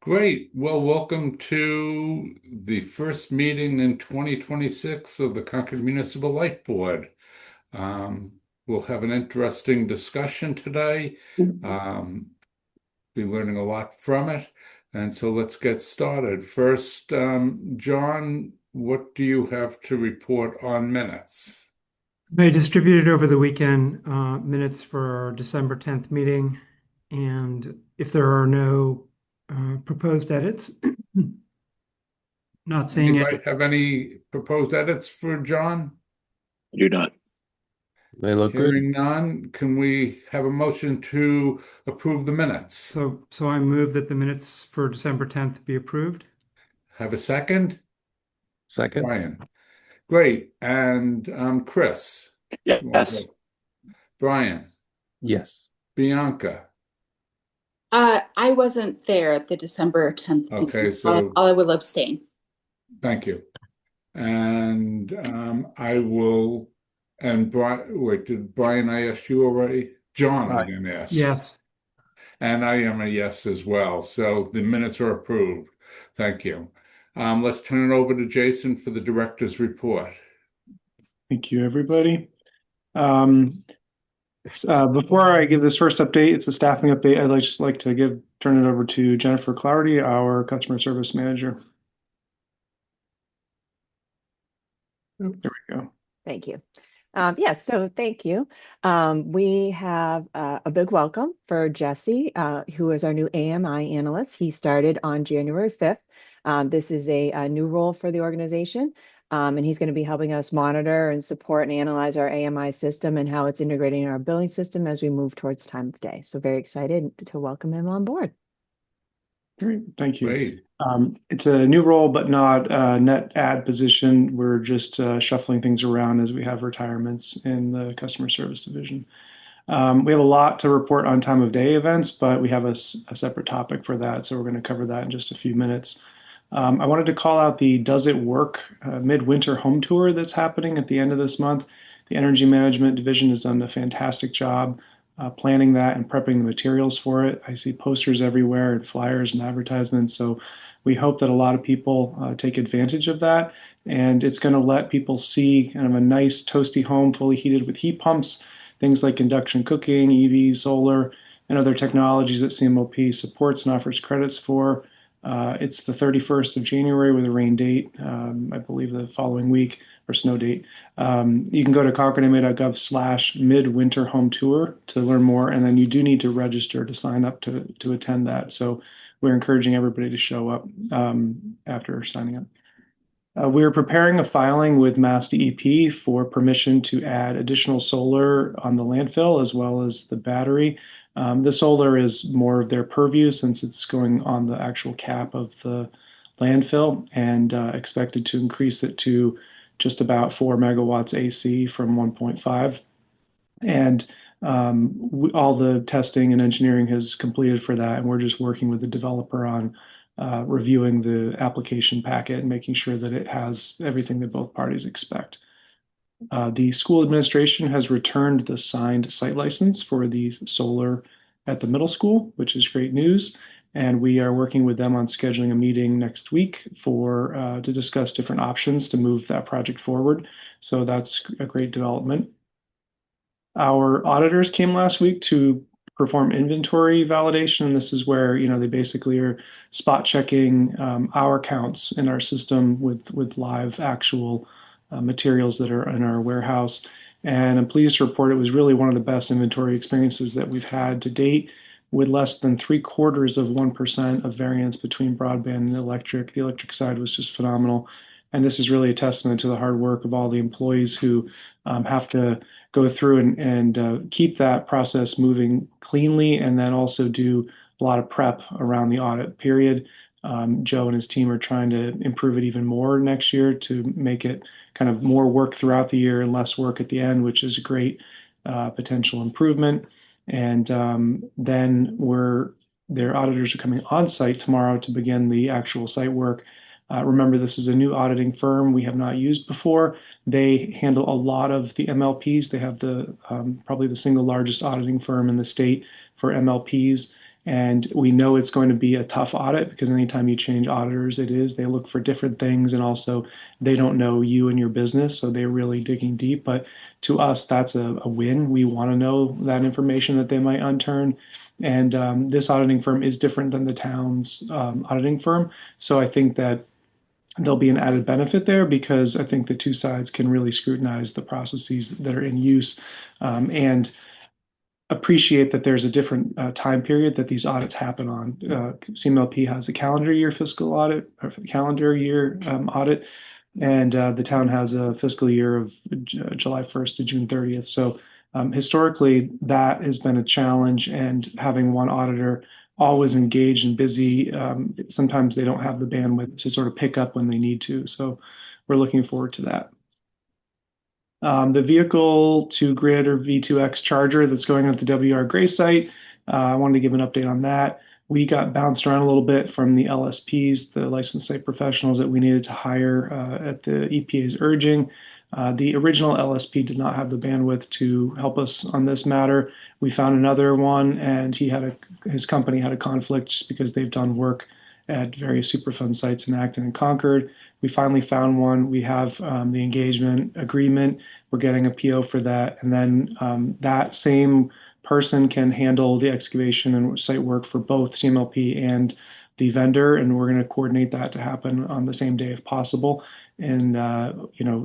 Great. Well, welcome to the first meeting in 2026 of the Concord Municipal Light Board. We'll have an interesting discussion today. Um, be learning a lot from it. And so let's get started. First, John, what do you have to report on minutes? I distributed over the weekend minutes for our December 10th meeting, and if there are no proposed edits, not seeing Anybody any. have any proposed edits for John? I do not. They look good. Hearing none, can we have a motion to approve the minutes? So I move that the minutes for December 10th be approved. Have a second? Second? Brian. Great. And Chris. You want to Yes. go? Brian. Yes. Bianca. I wasn't there at the December 10th Okay, meeting. so I will abstain. thank you. And I will, and Brian, wait, did Brian, I ask you already? John, I Aye. didn't ask. Yes. And I am a yes as well. So the minutes are approved. Thank you. Let's turn it over to Jason for the director's report. Thank you, everybody. Before I give this first update, it's a staffing update. Just like to turn it over to Jennifer Clarity, our customer service manager. Oh, there we go. Thank you. Yes, so thank you. We have a big welcome for Jesse, who is our new AMI analyst. He started on January 5th. This is a new role for the organization, and he's going to be helping us monitor and support and analyze our AMI system and how it's integrating in our billing system as we move towards time of day. So very excited to welcome him on board. Great, thank you. Great. It's a new role, but not a net add position. We're just shuffling things around as we have retirements in the customer service division. We have a lot to report on time of day events, but we have a separate topic for that. So we're going to cover that in just a few minutes. I wanted to call out the Does It Work midwinter home tour that's happening at the end of this month. The Energy Management Division has done a fantastic job planning that and prepping the materials for it. I see posters everywhere and flyers and advertisements. So we hope that a lot of people take advantage of that. And it's going to let people see kind of a nice toasty home fully heated with heat pumps, things like induction cooking, EV, solar, and other technologies that CMOP supports and offers credits for. It's the 31st of January with a rain date, I believe the following week, or snow date. You can go to concordma.gov/midwinter home tour to learn more, and then you do need to register to sign up to attend that. So we're encouraging everybody to show up after signing up. We're preparing a filing with Mass DEP for permission to add additional solar on the landfill as well as the battery. The solar is more of their purview since it's going on the actual cap of the landfill and expected to increase it to just about 4 megawatts AC from 1.5. And all the testing and engineering has completed for that, and we're just working with the developer on reviewing the application packet and making sure that it has everything that both parties expect. The school administration has returned the signed site license for the solar at the middle school, which is great news. And we are working with them on scheduling a meeting next week to discuss different options to move that project forward. So that's a great development. Our auditors came last week to perform inventory validation, and this is where they basically are spot checking our counts in our system with live actual materials that are in our warehouse. And I'm pleased to report it was really one of the best inventory experiences that we've had to date, with less than 0.75% of variance between broadband and electric. The electric side was just phenomenal. And this is really a testament to the hard work of all the employees who have to go through and keep that process moving cleanly, and then also do a lot of prep around the audit period. Joe and his team are trying to improve it even more next year to make it kind of more work throughout the year and less work at the end, which is a great potential improvement. And then their auditors are coming on site tomorrow to begin the actual site work. Remember, this is a new auditing firm we have not used before. They handle a lot of the MLPs. They have probably the single largest auditing firm in the state for MLPs. And we know it's going to be a tough audit because anytime you change auditors, they look for different things. And also, they don't know you and your business. So they're really digging deep. But to us, that's a win. We want to know that information that they might unturn. And this auditing firm is different than the town's auditing firm. So I think that there'll be an added benefit there because I think the two sides can really scrutinize the processes that are in use and appreciate that there's a different time period that these audits happen on. CMLP has a calendar year fiscal audit or calendar year audit, and the town has a fiscal year of July 1st to June 30th. So historically, that has been a challenge, and having one auditor always engaged and busy, sometimes they don't have the bandwidth to sort of pick up when they need to. So we're looking forward to that. The vehicle to grid or V2X charger that's going on at the WR Gray site, I wanted to give an update on that. We got bounced around a little bit from the LSPs, the licensed site professionals that we needed to hire at the EPA's urging. The original LSP did not have the bandwidth to help us on this matter. We found another one, and his company had a conflict just because they've done work at various Superfund sites in Acton and Concord. We finally found one. We have the engagement agreement. We're getting a PO for that. And then that same person can handle the excavation and site work for both CMLP and the vendor. And we're going to coordinate that to happen on the same day if possible. And,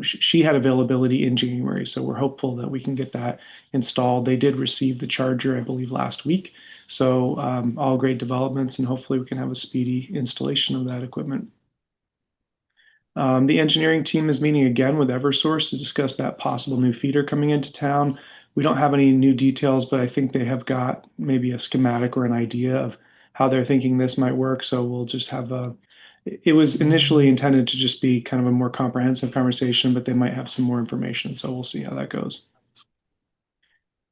she had availability in January. So we're hopeful that we can get that installed. They did receive the charger, I believe, last week. So all great developments, and hopefully we can have a speedy installation of that equipment. The engineering team is meeting again with Eversource to discuss that possible new feeder coming into town. We don't have any new details, but I think they have got maybe a schematic or an idea of how they're thinking this might work. So we'll just have it was initially intended to just be kind of a more comprehensive conversation, but they might have some more information. So we'll see how that goes.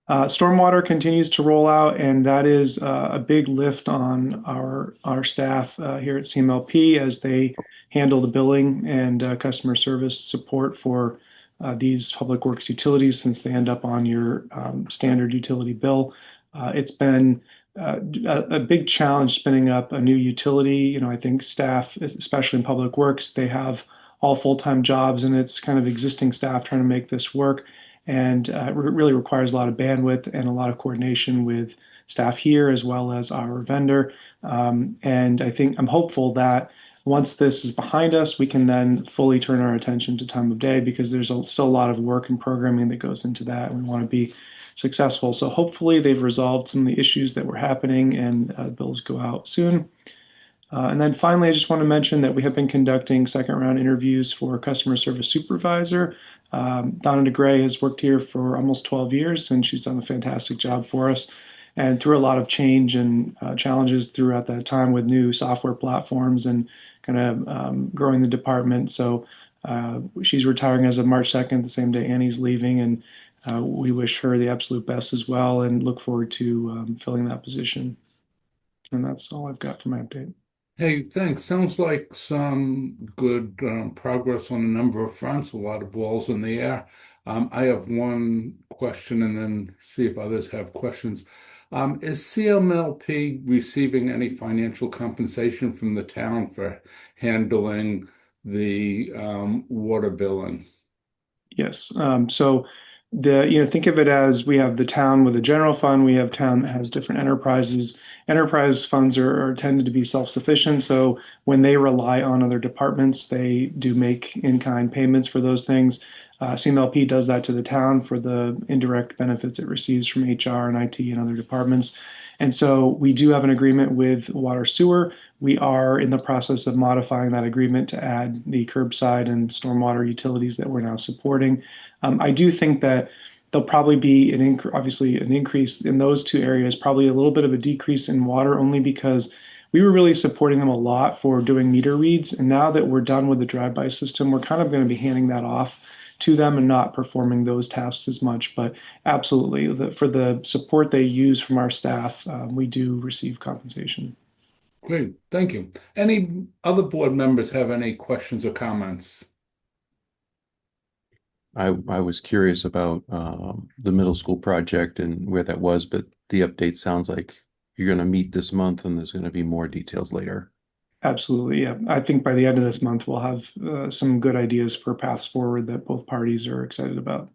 Stormwater continues to roll out, and that is a big lift on our staff here at CMLP as they handle the billing and customer service support for these public works utilities since they end up on your standard utility bill. It's been a big challenge spinning up a new utility. I think staff, especially in public works, they have all full-time jobs, and it's kind of existing staff trying to make this work. And it really requires a lot of bandwidth and a lot of coordination with staff here as well as our vendor. And I'm hopeful that once this is behind us, we can then fully turn our attention to time of day because there's still a lot of work and programming that goes into that. And we want to be successful. So hopefully they've resolved some of the issues that were happening and bills go out soon. And then finally, I just want to mention that we have been conducting second round interviews for customer service supervisor. Donna DeGray has worked here for almost 12 years, and she's done a fantastic job for us. And through a lot of change and challenges throughout that time with new software platforms and kind of growing the department. So she's retiring as of March 2nd, the same day Annie's leaving. And we wish her the absolute best as well and look forward to filling that position. And that's all I've got for my update. Hey, thanks. Sounds like some good progress on a number of fronts, a lot of balls in the air. I have one question and then see if others have questions. Is CMLP receiving any financial compensation from the town for handling the water billing? Yes. So think of it as we have the town with a general fund. We have town that has different enterprises. Enterprise funds are tended to be self-sufficient. So when they rely on other departments, they do make in-kind payments for those things. CMLP does that to the town for the indirect benefits it receives from HR and IT and other departments. And so we do have an agreement with water sewer. We are in the process of modifying that agreement to add the curbside and stormwater utilities that we're now supporting. I do think that there'll probably be obviously an increase in those two areas, probably a little bit of a decrease in water only because we were really supporting them a lot for doing meter reads. And now that we're done with the drive-by system, we're kind of going to be handing that off to them and not performing those tasks as much. But absolutely, for the support they use from our staff, we do receive compensation. Great, thank you. Any other board members have any questions or comments? I was curious about the middle school project and where that was, but the update sounds like you're going to meet this month and there's going to be more details later. Absolutely. Yeah. I think by the end of this month, we'll have some good ideas for paths forward that both parties are excited about.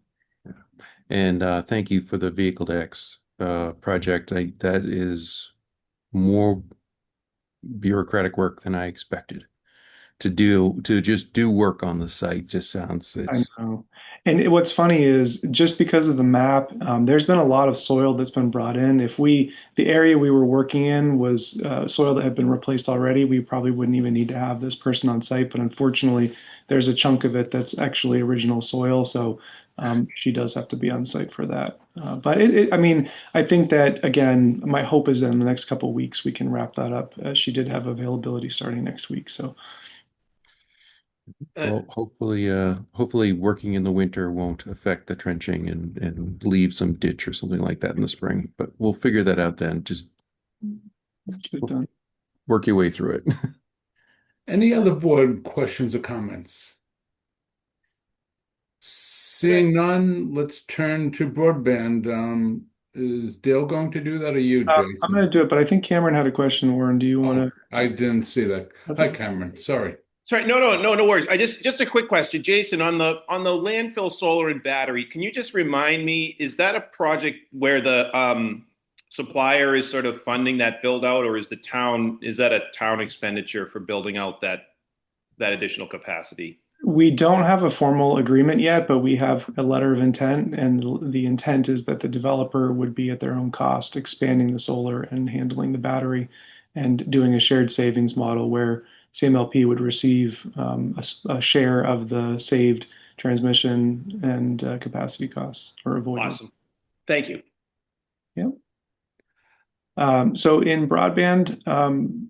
And thank you for the Vehicle to X project. That is more bureaucratic work than I expected. To just do work on the site just sounds I know. And what's funny is just because of the map, there's been a lot of soil that's been brought in. The area we were working in was soil that had been replaced already, we probably wouldn't even need to have this person on site. But unfortunately, there's a chunk of it that's actually original soil. So she does have to be on site for that. But I mean, I think that, again, my hope is that in the next couple of weeks, we can wrap that up. She did have availability starting next week. So. Well, hopefully working in the winter won't affect the trenching and leave some ditch or something like that in the spring. But we'll figure that out then. Just Get it done. work your way through it. Any other board questions or comments? Seeing none, let's turn to broadband. Is Dale going to do that or you, I'm going to Jason? do it, but I think Cameron had a question, Warren. Do you want Oh, to? I didn't see that. That's Hi, okay. Cameron. Sorry. Sorry, no worries. I just a quick question, Jason, on the landfill solar and battery. Can you just remind me, is that a project where the supplier is sort of funding that build out, or is that a town expenditure for building out that additional capacity? We don't have a formal agreement yet, but we have a letter of intent, and the intent is that the developer would be at their own cost, expanding the solar and handling the battery, and doing a shared savings model where CMLP would receive a share of the saved transmission and capacity costs or avoidance. Awesome. Thank you. Yeah. So in broadband,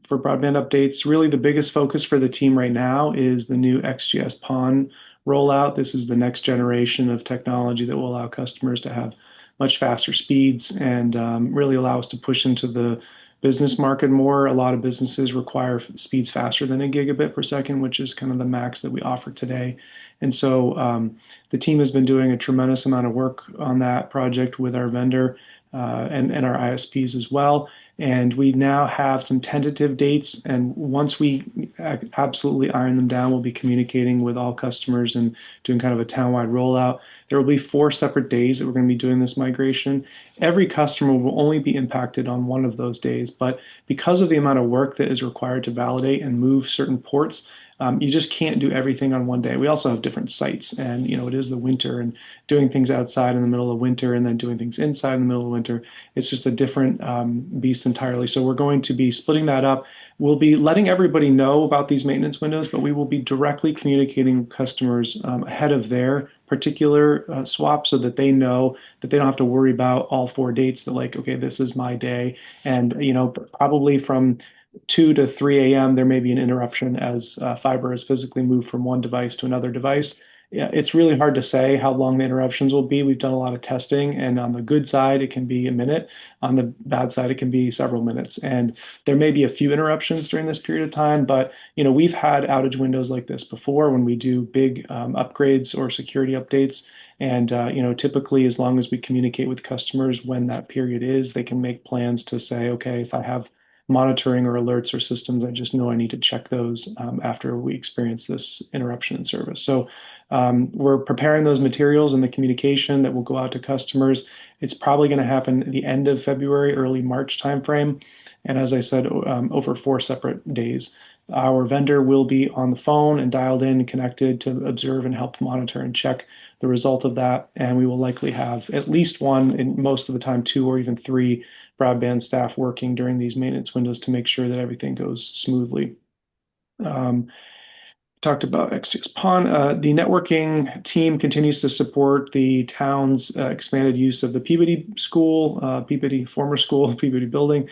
for broadband updates, really the biggest focus for the team right now is the new XGS PON rollout. This is the next generation of technology that will allow customers to have much faster speeds and really allow us to push into the business market more. A lot of businesses require speeds faster than a gigabit per second, which is kind of the max that we offer today. And so the team has been doing a tremendous amount of work on that project with our vendor and our ISPs as well. And we now have some tentative dates. And once we absolutely iron them down, we'll be communicating with all customers and doing kind of a townwide rollout. There will be 4 separate days that we're going to be doing this migration. Every customer will only be impacted on one of those days. But because of the amount of work that is required to validate and move certain ports, you just can't do everything on one day. We also have different sites, and it is the winter, and doing things outside in the middle of winter and then doing things inside in the middle of winter, it's just a different beast entirely. So we're going to be splitting that up. We'll be letting everybody know about these maintenance windows, but we will be directly communicating with customers ahead of their particular swap so that they know that they don't have to worry about all 4 dates that okay, this is my day. And, probably from 2 to 3 a.m., there may be an interruption as fiber is physically moved from one device to another device. Yeah, it's really hard to say how long the interruptions will be. We've done a lot of testing, and on the good side, it can be a minute. On the bad side, it can be several minutes. And there may be a few interruptions during this period of time, but we've had outage windows like this before when we do big upgrades or security updates. And typically, as long as we communicate with customers when that period is, they can make plans to say, okay, if I have monitoring or alerts or systems, I just know I need to check those after we experience this interruption in service. So we're preparing those materials and the communication that will go out to customers. It's probably going to happen at the end of February, early March timeframe. And as I said, over 4 separate days. Our vendor will be on the phone and dialed in and connected to observe and help monitor and check the result of that. And we will likely have at least 1, and most of the time 2 or even 3 broadband staff working during these maintenance windows to make sure that everything goes smoothly. Talked about XGS PON. The networking team continues to support the town's expanded use of the Peabody School, former school, Peabody building.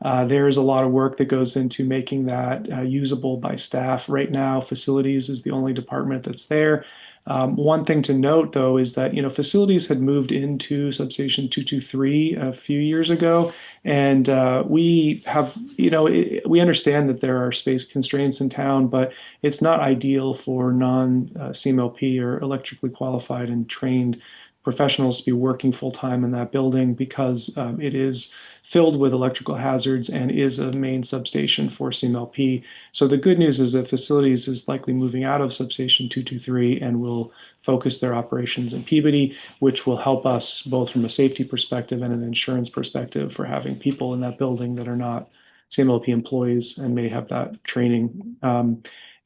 There is a lot of work that goes into making that usable by staff. Right now, facilities is the only department that's there. One thing to note, though, is that facilities had moved into substation 223 a few years ago, and we have we understand that there are space constraints in town, but it's not ideal for non-CMLP or electrically qualified and trained professionals to be working full time in that building because it is filled with electrical hazards and is a main substation for CMLP. So the good news is that Facilities is likely moving out of substation 223 and will focus their operations in Peabody, which will help us both from a safety perspective and an insurance perspective for having people in that building that are not CMLP employees and may have that training.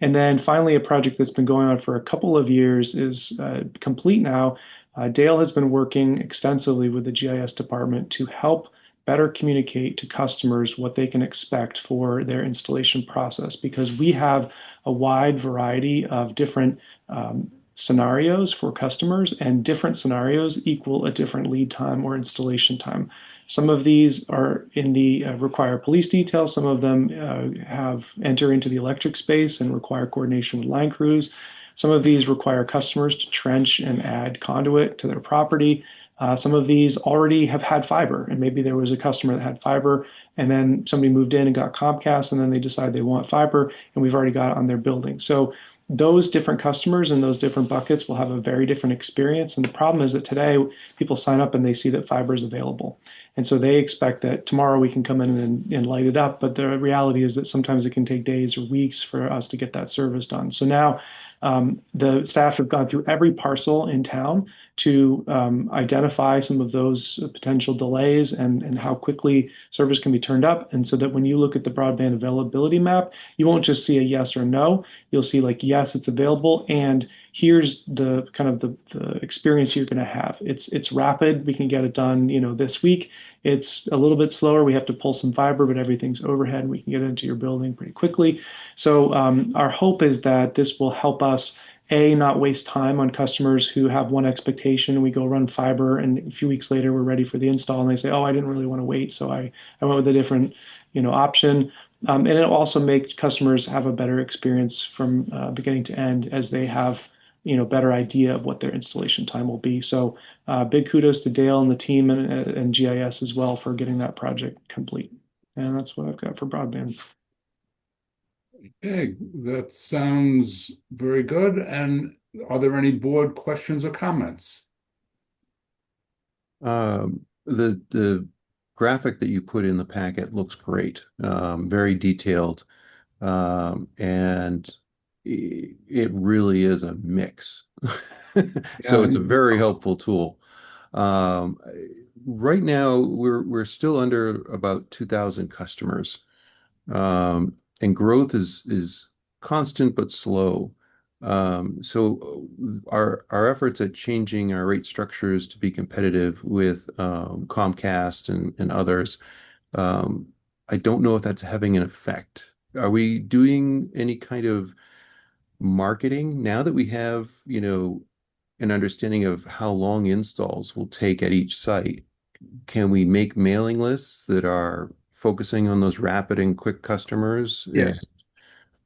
And then finally, a project that's been going on for a couple of years is complete now. Dale has been working extensively with the GIS department to help better communicate to customers what they can expect for their installation process because we have a wide variety of different scenarios for customers, and different scenarios equal a different lead time or installation time. Some of these are in the require police detail. Some of them have enter into the electric space and require coordination with line crews. Some of these require customers to trench and add conduit to their property. Some of these already have had fiber, and maybe there was a customer that had fiber, and then somebody moved in and got Comcast, and then they decide they want fiber, and we've already got it on their building. So those different customers and those different buckets will have a very different experience. And the problem is that today people sign up and they see that fiber is available. And so they expect that tomorrow we can come in and light it up. But the reality is that sometimes it can take days or weeks for us to get that service done. So now the staff have gone through every parcel in town to identify some of those potential delays and how quickly service can be turned up. And so that when you look at the broadband availability map, you won't just see a yes or no. You'll see like, yes, it's available. And here's the kind of the experience you're going to have. It's rapid. We can get it done, this week. It's a little bit slower. We have to pull some fiber, but everything's overhead and we can get into your building pretty quickly. So our hope is that this will help us not waste time on customers who have one expectation. We go run fiber, and a few weeks later, we're ready for the install, and they say, "Oh, I didn't really want to wait, so I went with a different, option." And it'll also make customers have a better experience from beginning to end as they have, better idea of what their installation time will be. So big kudos to Dale and the team and GIS as well for getting that project complete. And that's what I've got for broadband. Okay, that sounds very good. And are there any board questions or comments? The graphic that you put in the packet looks great, very detailed, and it really is a mix. So it's a very helpful tool. Right now, we're still under about 2,000 customers, and growth is constant but slow. So our efforts at changing our rate structures to be competitive with Comcast and others, I don't know if that's having an effect. Are we doing any kind of marketing now that we have, an understanding of how long installs will take at each site? Can we make mailing lists that are focusing on those rapid and quick customers? Yeah.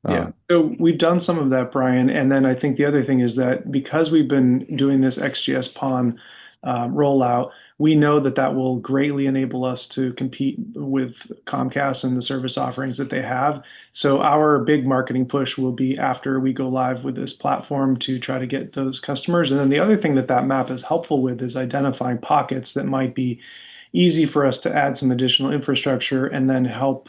Yeah. So we've done some of that, Brian. And then I think the other thing is that because we've been doing this XGS PON rollout, we know that that will greatly enable us to compete with Comcast and the service offerings that they have. So our big marketing push will be after we go live with this platform to try to get those customers. And then the other thing that that map is helpful with is identifying pockets that might be easy for us to add some additional infrastructure and then help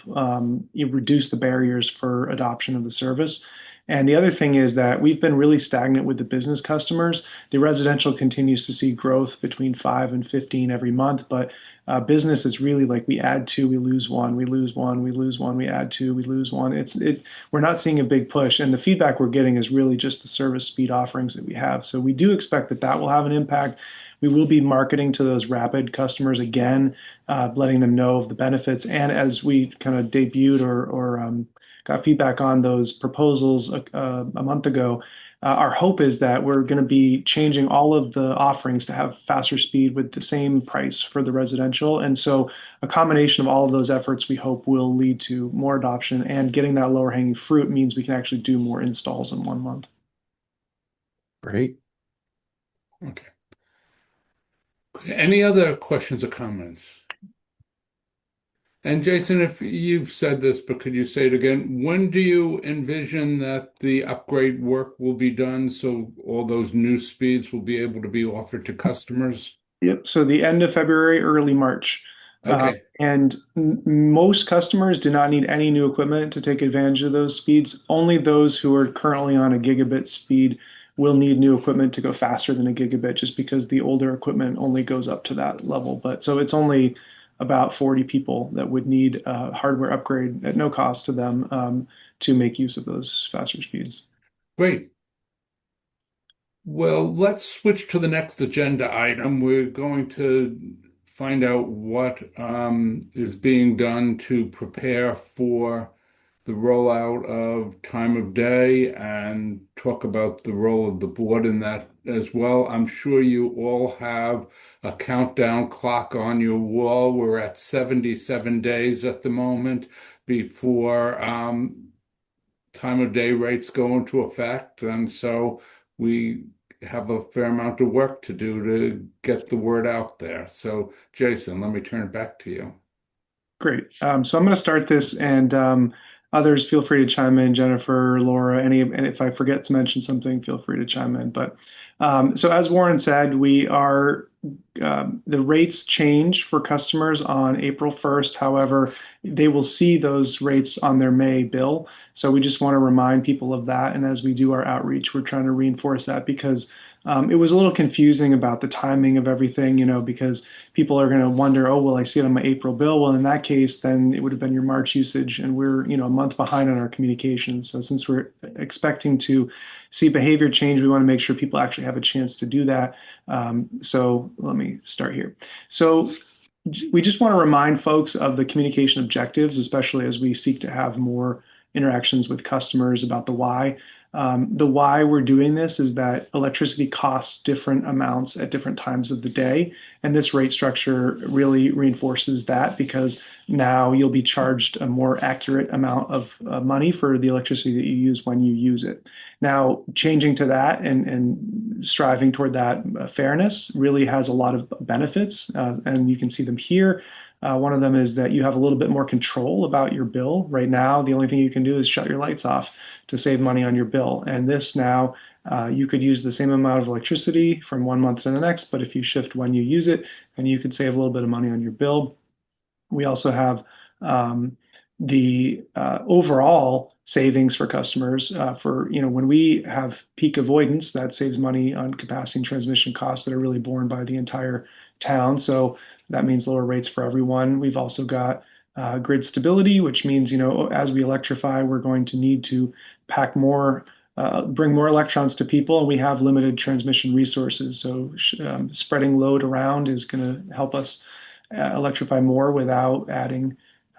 reduce the barriers for adoption of the service. And the other thing is that we've been really stagnant with the business customers. The residential continues to see growth between 5 and 15 every month, but business is really like we add two, we lose one, we lose one, we lose one, we add two, we lose one. We're not seeing a big push, and the feedback we're getting is really just the service speed offerings that we have. So we do expect that that will have an impact. We will be marketing to those rapid customers again, letting them know of the benefits. And as we kind of debuted or got feedback on those proposals a month ago, our hope is that we're going to be changing all of the offerings to have faster speed with the same price for the residential. And so a combination of all of those efforts, we hope will lead to more adoption, and getting that lower hanging fruit means we can actually do more installs in 1 month. Great. Okay. Any other questions or comments? And Jason, if you've said this, but could you say it again? When do you envision that the upgrade work will be done so all those new speeds will be able to be offered to customers? Yep. So the end of February, early March. Okay, And most customers do not need any new equipment to take advantage of those speeds. Only those who are currently on a gigabit speed will need new equipment to go faster than a gigabit, just because the older equipment only goes up to that level. But so it's only about 40 people that would need a hardware upgrade at no cost to them to make use of those faster speeds. great. Well, let's switch to the next agenda item. We're going to find out what is being done to prepare for the rollout of time of day and talk about the role of the board in that as well. I'm sure you all have a countdown clock on your wall. We're at 77 days at the moment before time of day rates go into effect. And so we have a fair amount of work to do to get the word out there. So, Jason, let me turn it back to you. Great. So I'm going to start this, and others feel free to chime in. Jennifer, Laura, and if I forget to mention something, feel free to chime in. But so as Warren said, we are the rates change for customers on April 1st. However, they will see those rates on their May bill. So we just want to remind people of that. And as we do our outreach, we're trying to reinforce that because it was a little confusing about the timing of everything, because people are going to wonder, oh, well, I see it on my April bill. Well, in that case, then it would have been your March usage, and we're, a month behind on our communication. So since we're expecting to see behavior change, we want to make sure people actually have a chance to do that. So let me start here. So we just want to remind folks of the communication objectives, especially as we seek to have more interactions with customers about the why. The why we're doing this is that electricity costs different amounts at different times of the day. And this rate structure really reinforces that, because now you'll be charged a more accurate amount of money for the electricity that you use when you use it. Now, changing to that and striving toward that fairness really has a lot of benefits, and you can see them here. One of them is that you have a little bit more control about your bill. Right now, the only thing you can do is shut your lights off to save money on your bill. And this now, you could use the same amount of electricity from one month to the next, but if you shift when you use it, then you could save a little bit of money on your bill. We also have the overall savings for customers for, when we have peak avoidance, that saves money on capacity and transmission costs that are really borne by the entire town. So that means lower rates for everyone. We've also got grid stability, which means, as we electrify, we're going to need to pack more, bring more electrons to people, and we have limited transmission resources. So spreading load around is going to help us electrify more without adding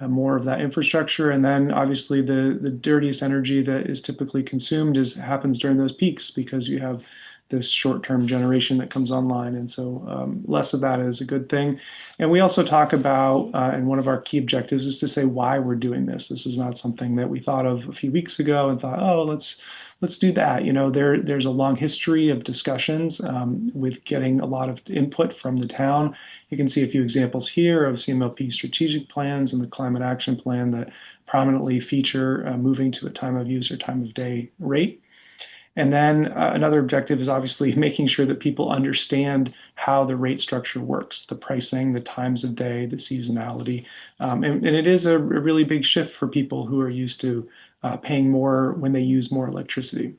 more of that infrastructure. And then obviously the dirtiest energy that is typically consumed happens during those peaks, because you have this short-term generation that comes online. And so less of that is a good thing. And we also talk about, and one of our key objectives is to say why we're doing this. This is not something that we thought of a few weeks ago and thought, oh, let's do that. There's a long history of discussions with getting a lot of input from the town. You can see a few examples here of CMLP strategic plans and the climate action plan that prominently feature moving to a time of use or time of day rate. And then another objective is obviously making sure that people understand how the rate structure works, the pricing, the times of day, the seasonality. And it is a really big shift for people who are used to paying more when they use more electricity.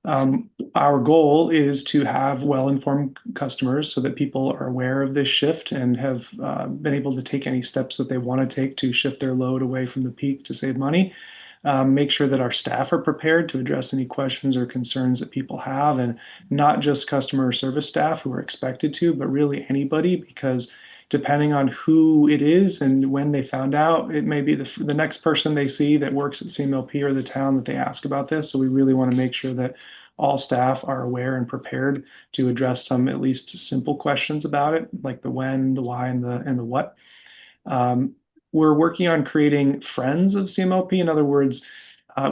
Our goal is to have well-informed customers so that people are aware of this shift and have been able to take any steps that they want to take to shift their load away from the peak to save money. Make sure that our staff are prepared to address any questions or concerns that people have, and not just customer service staff who are expected to, but really anybody, because depending on who it is and when they found out, it may be the next person they see that works at CMLP or the town that they ask about this. So we really want to make sure that all staff are aware and prepared to address some at least simple questions about it, like the when, the why, and the what. We're working on creating friends of CMLP. In other words,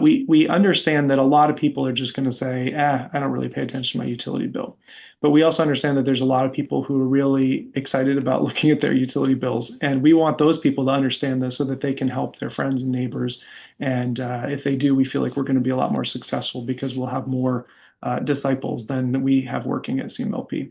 We understand that a lot of people are just going to say, I don't really pay attention to my utility bill. But we also understand that there's a lot of people who are really excited about looking at their utility bills. And we want those people to understand this so that they can help their friends and neighbors. And if they do, we feel like we're going to be a lot more successful because we'll have more disciples than we have working at CMLP.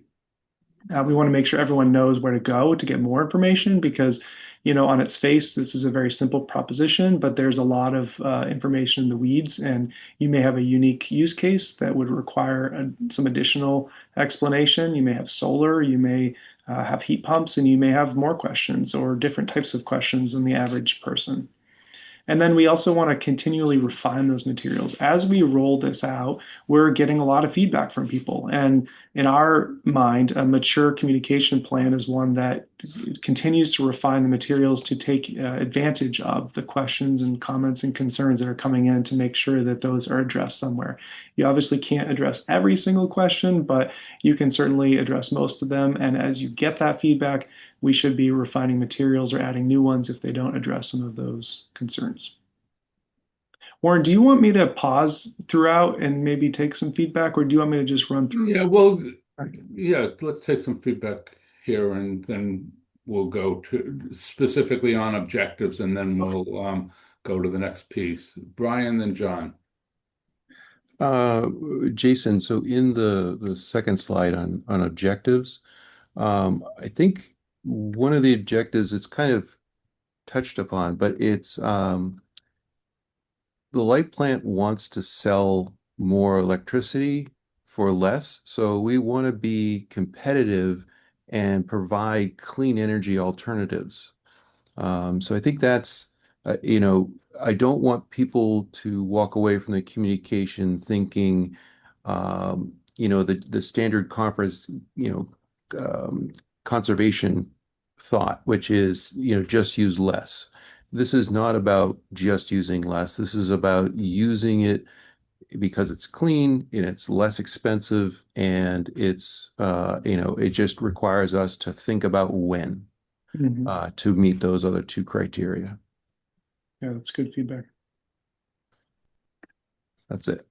We want to make sure everyone knows where to go to get more information because, on its face, this is a very simple proposition, but there's a lot of information in the weeds, and you may have a unique use case that would require some additional explanation. You may have solar, you may have heat pumps, and you may have more questions or different types of questions than the average person. And then we also want to continually refine those materials. As we roll this out, we're getting a lot of feedback from people. And in our mind, a mature communication plan is one that continues to refine the materials to take advantage of the questions and comments and concerns that are coming in to make sure that those are addressed somewhere. You obviously can't address every single question, but you can certainly address most of them. And as you get that feedback, we should be refining materials or adding new ones if they don't address some of those concerns. Warren, do you want me to pause throughout and maybe take some feedback, or do you want me to just run through? Yeah, well, yeah, let's take some feedback here and then we'll go to specifically on objectives and then we'll go to the next piece. Brian, then John. Jason, so in the second slide on objectives, I think one of the objectives it's kind of touched upon, but it's the light plant wants to sell more electricity for less. So we want to be competitive and provide clean energy alternatives. So I think that's, I don't want people to walk away from the communication thinking, the standard conference, conservation thought, which is, just use less. This is not about just using less. This is about using it because it's clean and it's less expensive and it just requires us to think about when to meet those other two criteria. Yeah, that's good feedback. That's it.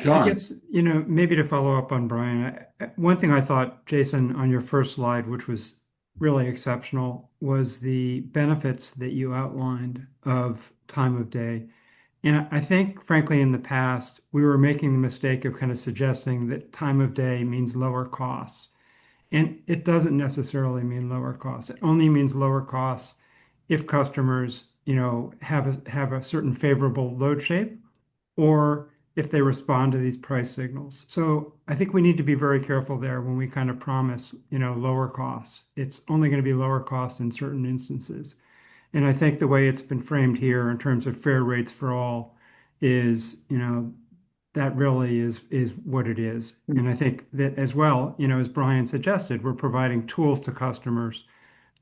John. I guess, maybe to follow up on Brian, one thing I thought, Jason, on your first slide, which was really exceptional, was the benefits that you outlined of time of day. And I think, frankly, in the past, we were making the mistake of kind of suggesting that time of day means lower costs. And it doesn't necessarily mean lower costs. It only means lower costs if customers, have a certain favorable load shape or if they respond to these price signals. So I think we need to be very careful there when we kind of promise, lower costs. It's only going to be lower cost in certain instances. And I think the way it's been framed here in terms of fair rates for all is, that really is what it is. And I think that as well, as Brian suggested, we're providing tools to customers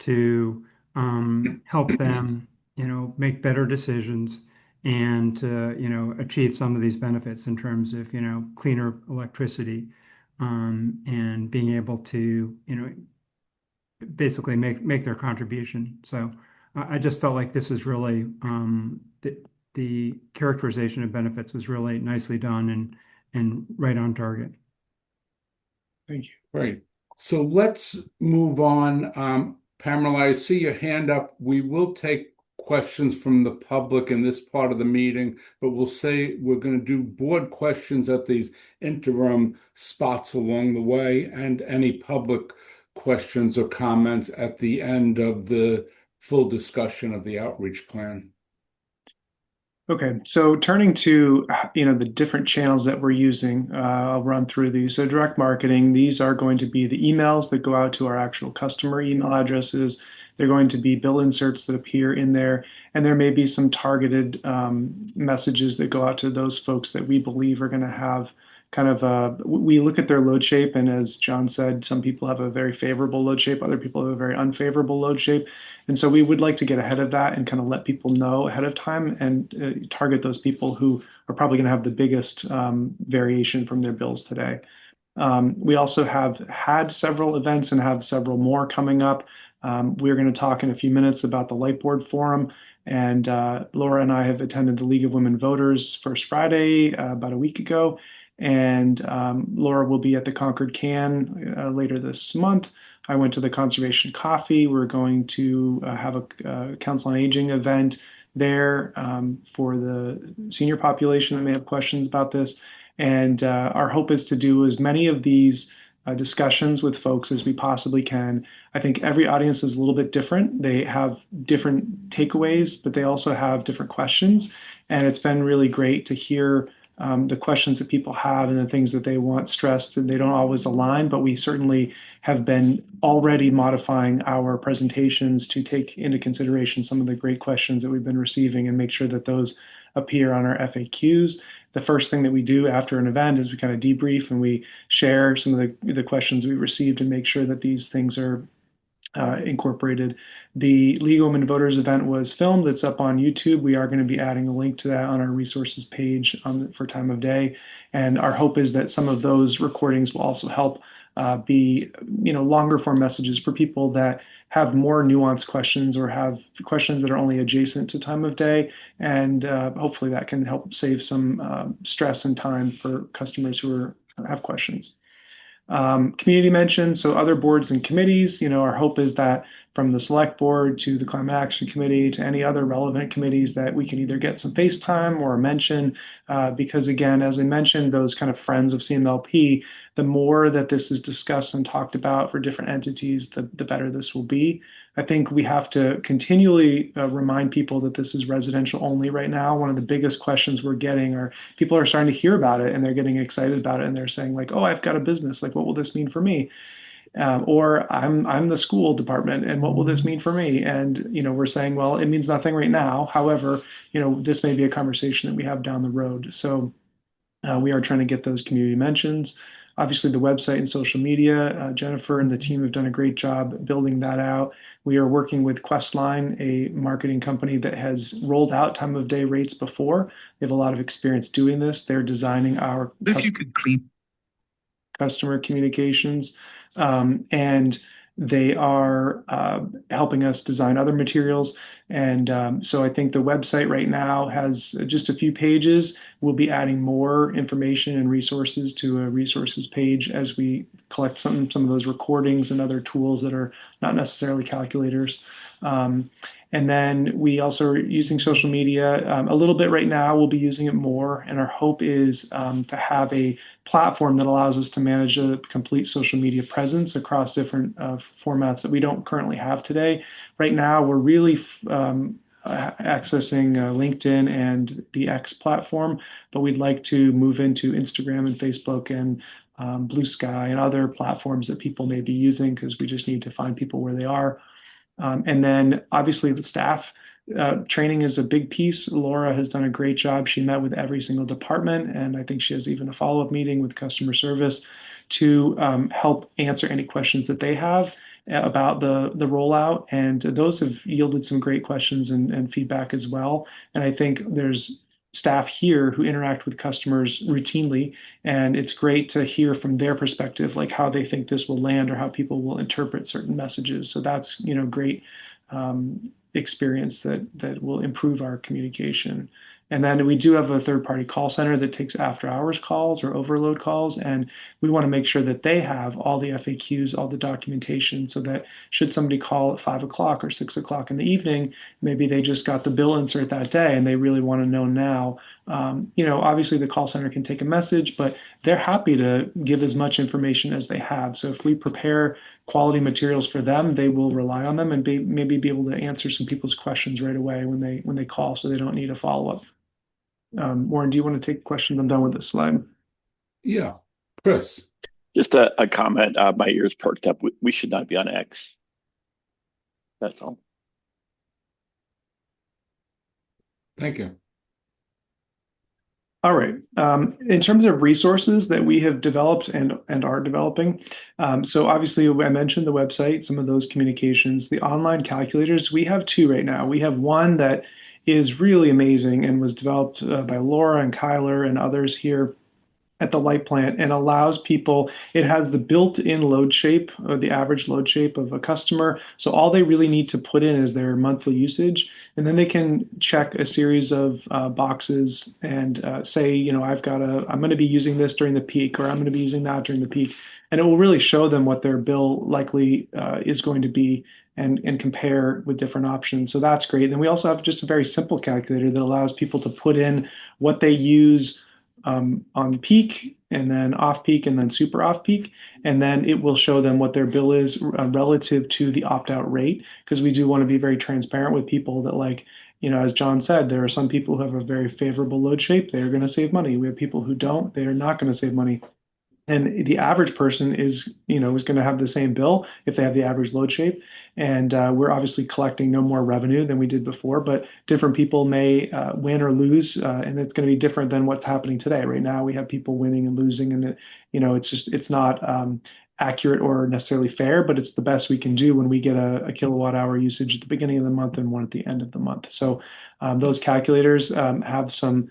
to help them, make better decisions and to, achieve some of these benefits in terms of, cleaner electricity and being able to, basically make their contribution. So I just felt like this was really the characterization of benefits was really nicely done and right on target. Thank you. Right. So let's move on. Pamela, I see your hand up. We will take questions from the public in this part of the meeting, but we'll say we're going to do board questions at these interim spots along the way and any public questions or comments at the end of the full discussion of the outreach plan. Okay, so turning to the different channels that we're using, I'll run through these. So direct marketing, these are going to be the emails that go out to our actual customer email addresses. They're going to be bill inserts that appear in there, and there may be some targeted messages that go out to those folks that we believe are going to have kind of we look at their load shape, and as John said, some people have a very favorable load shape, other people have a very unfavorable load shape. And so we would like to get ahead of that and kind of let people know ahead of time and target those people who are probably going to have the biggest variation from their bills today. We also have had several events and have several more coming up We're going to talk in a few minutes about the Light Board Forum. And Laura and I have attended the League of Women Voters First Friday about a week ago. And Laura will be at the Concord Can later this month. I went to the Conservation Coffee. We're going to have a Council on Aging event there for the senior population that may have questions about this. And our hope is to do as many of these discussions with folks as we possibly can. I think every audience is a little bit different. They have different takeaways, but they also have different questions. And it's been really great to hear the questions that people have and the things that they want stressed, and they don't always align, but we certainly have been already modifying our presentations to take into consideration some of the great questions that we've been receiving and make sure that those appear on our FAQs. The first thing that we do after an event is we kind of debrief and we share some of the questions we received and make sure that these things are incorporated. The League of Women Voters event was filmed. It's up on YouTube. We are going to be adding a link to that on our resources page for time of day. And our hope is that some of those recordings will also help be, longer form messages for people that have more nuanced questions or have questions that are only adjacent to time of day. And hopefully that can help save some stress and time for customers who have questions. Community mention, so other boards and committees, our hope is that from the select board to the climate action committee to any other relevant committees that we can either get some face time or a mention, because again, as I mentioned, those kind of friends of CMLP, the more that this is discussed and talked about for different entities, the better this will be. I think we have to continually remind people that this is residential only right now. One of the biggest questions we're getting are people are starting to hear about it and they're getting excited about it and they're saying like, oh, I've got a business. Like, what will this mean for me? Or I'm the school department and what will this mean for me? And, we're saying, well, it means nothing right now. However, this may be a conversation that we have down the road. So we are trying to get those community mentions. Obviously, the website and social media, Jennifer and the team have done a great job building that out. We are working with Questline, a marketing company that has rolled out time of day rates before. They have a lot of experience doing this. They're designing our If you could clean customer communications, and they are helping us design other materials. And so I think the website right now has just a few pages. We'll be adding more information and resources to a resources page as we collect some of those recordings and other tools that are not necessarily calculators. And then we also are using social media a little bit right now. We'll be using it more. And our hope is to have a platform that allows us to manage a complete social media presence across different formats that we don't currently have today. Right now, we're really accessing LinkedIn and the X platform, but we'd like to move into Instagram and Facebook and Blue Sky and other platforms that people may be using because we just need to find people where they are. And then obviously the staff training is a big piece. Laura has done a great job. She met with every single department, and I think she has even a follow-up meeting with customer service to help answer any questions that they have about the rollout. And those have yielded some great questions and feedback as well. And I think there's staff here who interact with customers routinely, and it's great to hear from their perspective, like how they think this will land or how people will interpret certain messages. So that's great experience that will improve our communication. And then we do have a third-party call center that takes after-hours calls or overload calls, and we want to make sure that they have all the FAQs, all the documentation, so that should somebody call at 5 o'clock or 6 o'clock in the evening, maybe they just got the bill insert that day and they really want to know now. Obviously the call center can take a message, but they're happy to give as much information as they have. So if we prepare quality materials for them, they will rely on them and maybe be able to answer some people's questions right away when they call, so they don't need a follow-up. Warren, do you want to take questions? I'm done with this slide. Yeah, Chris. Just a comment. My ears perked up. We should not be on X. That's all. Thank you. All right. In terms of resources that we have developed and are developing, so obviously I mentioned the website, some of those communications, the online calculators. We have two right now. We have one that is really amazing and was developed by Laura and Kyler and others here at the light plant and allows people, it has the built-in load shape or the average load shape of a customer. So all they really need to put in is their monthly usage. And then they can check a series of boxes and say, I'm going to be using this during the peak, or I'm going to be using that during the peak. And it will really show them what their bill likely is going to be and compare with different options. So that's great. And we also have just a very simple calculator that allows people to put in what they use on peak and then off peak and then super off peak. And then it will show them what their bill is relative to the opt-out rate, because we do want to be very transparent with people that, like, as John said, there are some people who have a very favorable load shape. They're going to save money. We have people who don't. They are not going to save money. And the average person is going to have the same bill if they have the average load shape. And we're obviously collecting no more revenue than we did before, but different people may win or lose, and it's going to be different than what's happening today. Right now, we have people winning and losing, and it's not accurate or necessarily fair, but it's the best we can do when we get a kilowatt hour usage at the beginning of the month and one at the end of the month. So those calculators have some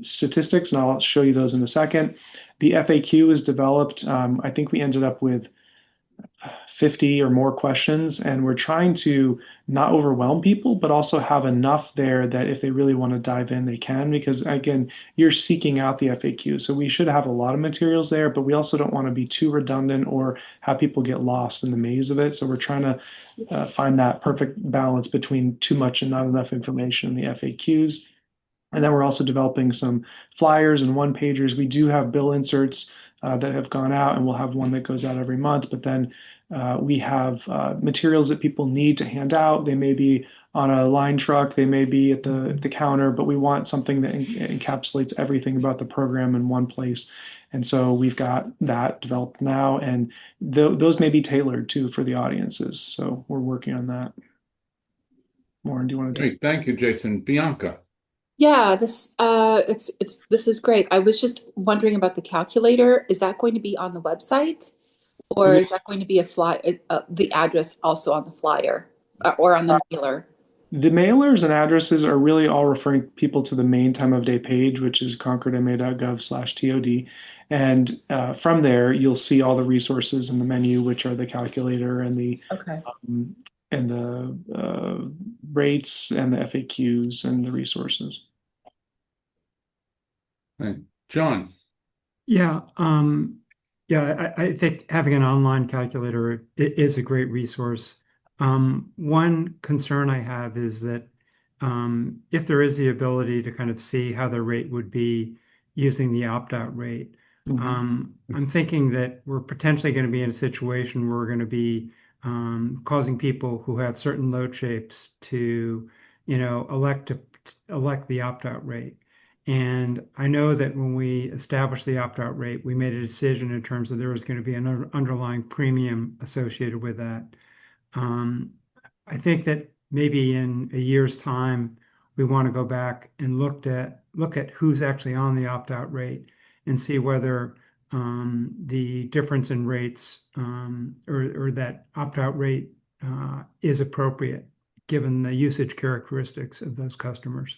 statistics, and I'll show you those in a second. The FAQ is developed. I think we ended up with 50 or more questions, and we're trying to not overwhelm people, but also have enough there that if they really want to dive in, they can, because again, you're seeking out the FAQ. So we should have a lot of materials there, but we also don't want to be too redundant or have people get lost in the maze of it. So we're trying to find that perfect balance between too much and not enough information in the FAQs. And then we're also developing some flyers and one-pagers. We do have bill inserts that have gone out, and we'll have one that goes out every month. But then we have materials that people need to hand out. They may be on a line truck, they may be at the counter, but we want something that encapsulates everything about the program in one place. And so we've got that developed now, and those may be tailored too for the audiences. So we're working on that. Lauren, do you want to do it? Great. Thank you, Jason. Bianca. Yeah, this is great. I was just wondering about the calculator. Is that going to be on the website, or is that going to be the address also on the flyer or on the mailer? The mailers and addresses are really all referring people to the main time of day page, which is concordma.gov/TOD. And from there, you'll see all the resources in the menu, which are the calculator and the Okay. Rates and the FAQs and the resources. John. Yeah, I think having an online calculator is a great resource. One concern I have is that if there is the ability to kind of see how the rate would be using the opt-out rate, I'm thinking that we're potentially going to be in a situation where we're going to be causing people who have certain load shapes to, elect the opt-out rate. And I know that when we established the opt-out rate, we made a decision in terms of there was going to be an underlying premium associated with that. I think that maybe in a year's time, we want to go back and look at who's actually on the opt-out rate and see whether the difference in rates or that opt-out rate is appropriate given the usage characteristics of those customers.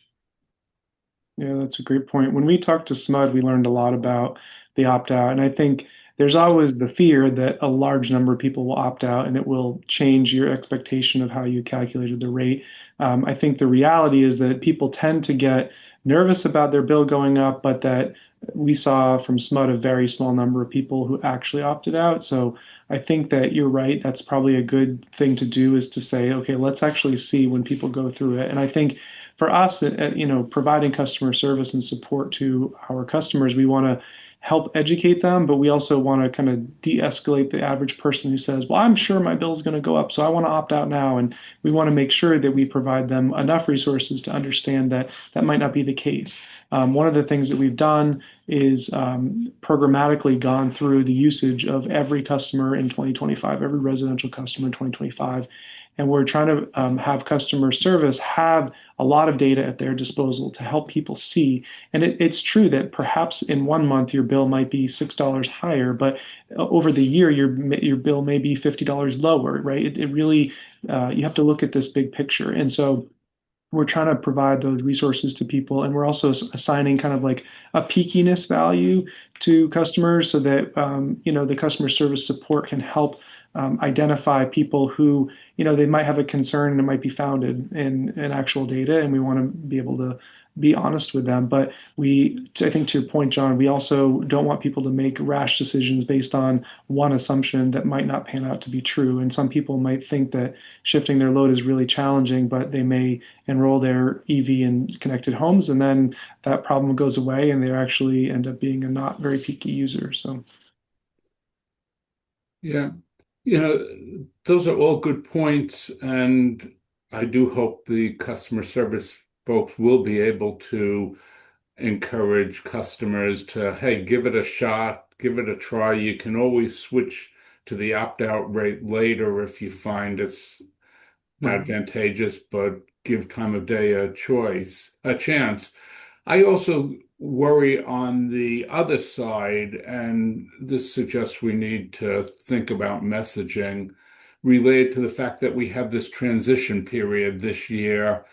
Yeah, that's a great point. When we talked to SMUD, we learned a lot about the opt-out, and I think there's always the fear that a large number of people will opt out and it will change your expectation of how you calculated the rate. I think the reality is that people tend to get nervous about their bill going up, but that we saw from SMUD a very small number of people who actually opted out. So I think that you're right. That's probably a good thing to do, is to say, okay, let's actually see when people go through it. And I think for us, providing customer service and support to our customers, we want to help educate them, but we also want to kind of de-escalate the average person who says, well, I'm sure my bill is going to go up, so I want to opt out now. And we want to make sure that we provide them enough resources to understand that that might not be the case. One of the things that we've done is programmatically gone through the usage of every customer in 2025, every residential customer in 2025. And we're trying to have customer service have a lot of data at their disposal to help people see. And it's true that perhaps in 1 month your bill might be $6 higher, but over the year your bill may be $50 lower, right? It really you have to look at this big picture. And so we're trying to provide those resources to people, and we're also assigning kind of like a peakiness value to customers so that the customer service support can help identify people who they might have a concern and it might be founded in actual data, and we want to be able to be honest with them. But I think to your point, John, we also don't want people to make rash decisions based on one assumption that might not pan out to be true. And some people might think that shifting their load is really challenging, but they may enroll their EV in connected homes, and then that problem goes away, and they actually end up being a not very peaky user. So, Yeah, those are all good points, and I do hope the customer service folks will be able to encourage customers to, hey, give it a shot, give it a try. You can always switch to the opt-out rate later if you find it's advantageous, but give time of day a chance. I also worry on the other side, and this suggests we need to think about messaging related to the fact that we have this transition period this year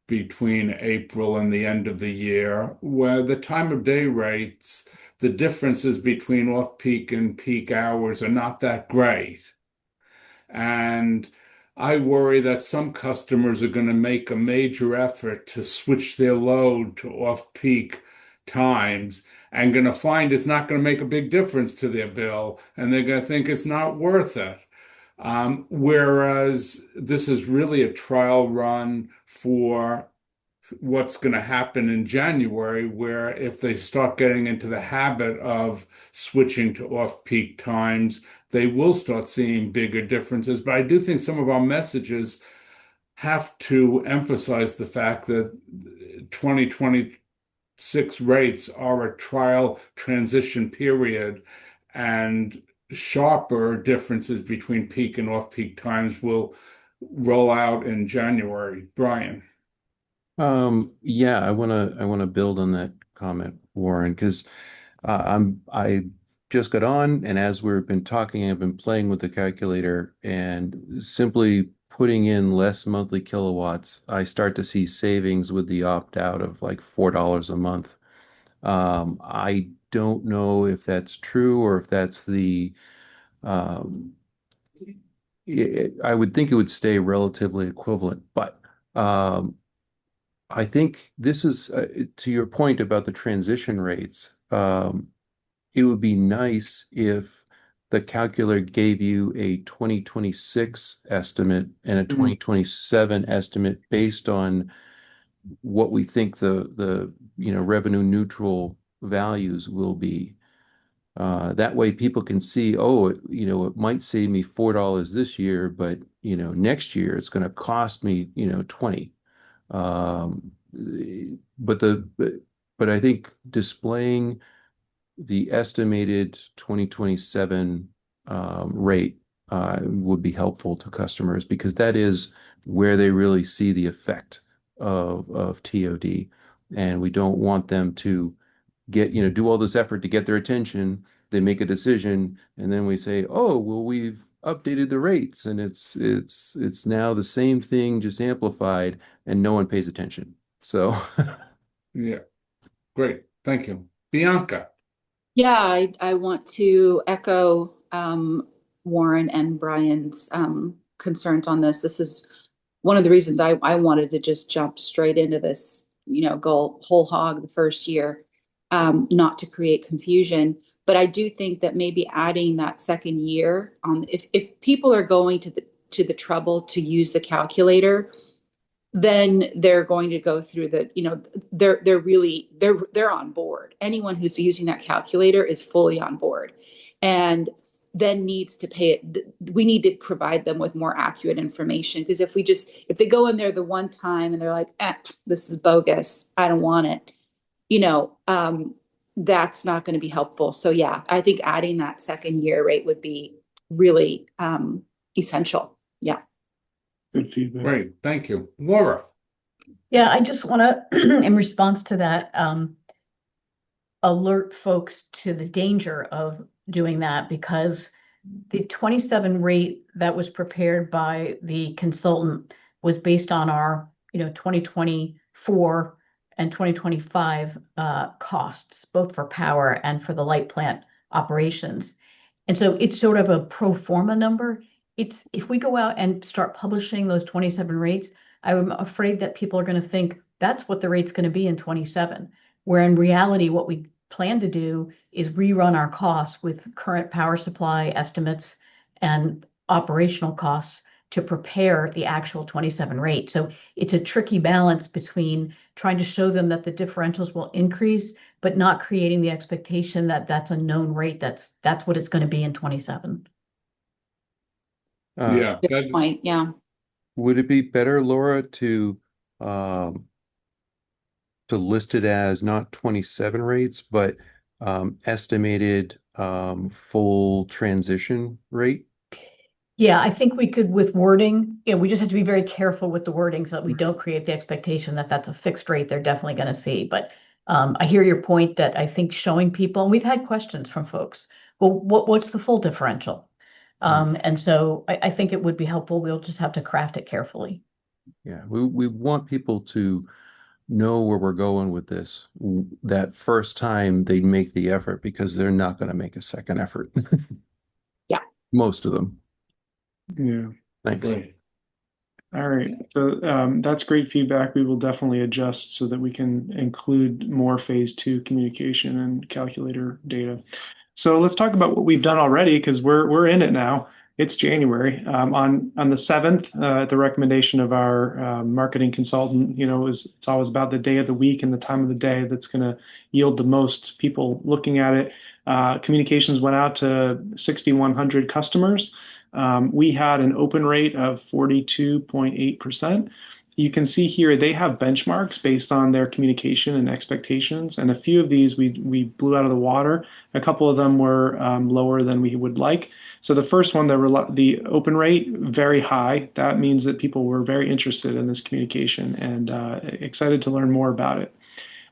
between April and the end of the year, where the time of day rates, the differences between off-peak and peak hours are not that great. And I worry that some customers are going to make a major effort to switch their load to off-peak times and going to find it's not going to make a big difference to their bill, and they're going to think it's not worth it. Whereas this is really a trial run for what's going to happen in January, where if they start getting into the habit of switching to off-peak times, they will start seeing bigger differences. But I do think some of our messages have to emphasize the fact that 2026 rates are a trial transition period, and sharper differences between peak and off-peak times will roll out in January. Brian. Yeah, I wanna build on that comment, Warren, because I just got on, and as we've been talking, I've been playing with the calculator and simply putting in less monthly kilowatts. I start to see savings with the opt out of like $4 a month. I don't know if that's true or if that's um, I would think it would stay relatively equivalent, but I think this is to your point about the transition rates. It would be nice if the calculator gave you a 2026 estimate and a 2027 estimate based on what we think the revenue neutral values will be. That way people can see, oh, it might save me $4 this year, but next year it's going to cost me 20. Um, but I think displaying the estimated 2027 rate would be helpful to customers because that is where they really see the effect of TOD. And we don't want them to do all this effort to get their attention. They make a decision, and then we say, "Oh, well, we've updated the rates, and it's now the same thing, just amplified, and no one pays attention." So, Yeah, great. Thank you. Bianca. Yeah, I want to echo Warren and Brian's concerns on this. This is one of the reasons I wanted to just jump straight into this, go whole hog the first year, not to create confusion. But I do think that maybe adding that second year on, if people are going to the trouble to use the calculator, then they're going to go through they're on board. Anyone who's using that calculator is fully on board, and then needs to pay it. We need to provide them with more accurate information, because if they go in there the one time and they're like, this is bogus, I don't want it, that's not going to be helpful. So yeah, I think adding that second year rate would be really essential. Yeah. good feedback. Great. Thank you. Laura. Yeah, I just want to, in response to that, alert folks to the danger of doing that, because the 27 rate that was prepared by the consultant was based on our 2024 and 2025 costs, both for power and for the light plant operations. And so it's sort of a pro forma number. It's if we go out and start publishing those 27 rates, I'm afraid that people are going to think that's what the rate's going to be in 27, where in reality, what we plan to do is rerun our costs with current power supply estimates and operational costs to prepare the actual 27 rate. So it's a tricky balance between trying to show them that the differentials will increase, but not creating the expectation that that's a known rate. That's what it's going to be in 27. Yeah, Good point. Yeah. Would it be better, Laura, um, to list it as not 27 rates, but estimated full transition rate? Yeah, I think we could with wording, we just have to be very careful with the wording so that we don't create the expectation that that's a fixed rate they're definitely going to see. But I hear your point that I think showing people, and we've had questions from folks, well, what's the full differential? And so I think it would be helpful. We'll just have to craft it carefully. Yeah, we want people to know where we're going with this. That first time they make the effort, because they're not going to make a second effort. Yeah. Most of them. Yeah. Thanks. great. All right. So that's great feedback. We will definitely adjust so that we can include more phase 2 communication and calculator data. So let's talk about what we've done already, because we're in it now. It's January. On the 7th, at the recommendation of our marketing consultant, it's always about the day of the week and the time of the day that's going to yield the most people looking at it. Communications went out to 6,100 customers. We had an open rate of 42.8%. You can see here they have benchmarks based on their communication and expectations, and a few of these we blew out of the water. A couple of them were lower than we would like. So the first one, the open rate, very high. That means that people were very interested in this communication and excited to learn more about it.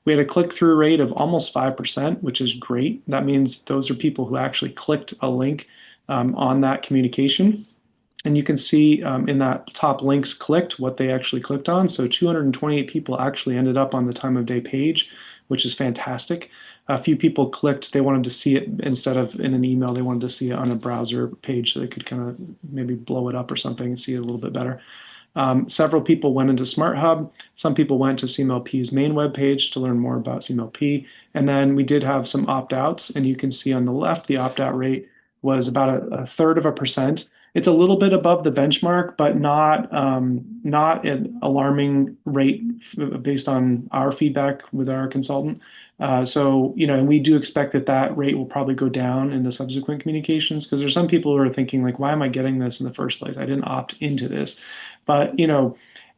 We had a click-through rate of almost 5%, which is great. That means those are people who actually clicked a link on that communication. And you can see in that top links clicked what they actually clicked on. So 228 people actually ended up on the time of day page, which is fantastic. A few people clicked, they wanted to see it instead of in an email, they wanted to see it on a browser page so they could kind of maybe blow it up or something and see it a little bit better. Several people went into Smart Hub. Some people went to CMLP's main webpage to learn more about CMLP. And then we did have some opt-outs, and you can see on the left the opt-out rate was about a third of a percent. It's a little bit above the benchmark, but not an alarming rate based on our feedback with our consultant. And we do expect that rate will probably go down in the subsequent communications, because there's some people who are thinking like, why am I getting this in the first place? I didn't opt into this. But,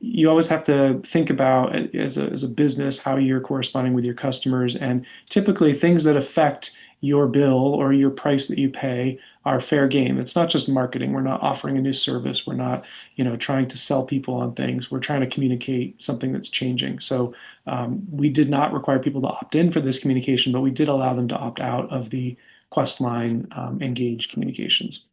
you always have to think about as a business how you're corresponding with your customers, and typically things that affect your bill or your price that you pay are fair game. It's not just marketing. We're not offering a new service. We're not, trying to sell people on things. We're trying to communicate something that's changing. So we did not require people to opt in for this communication, but we did allow them to opt out of the Questline Engage communications.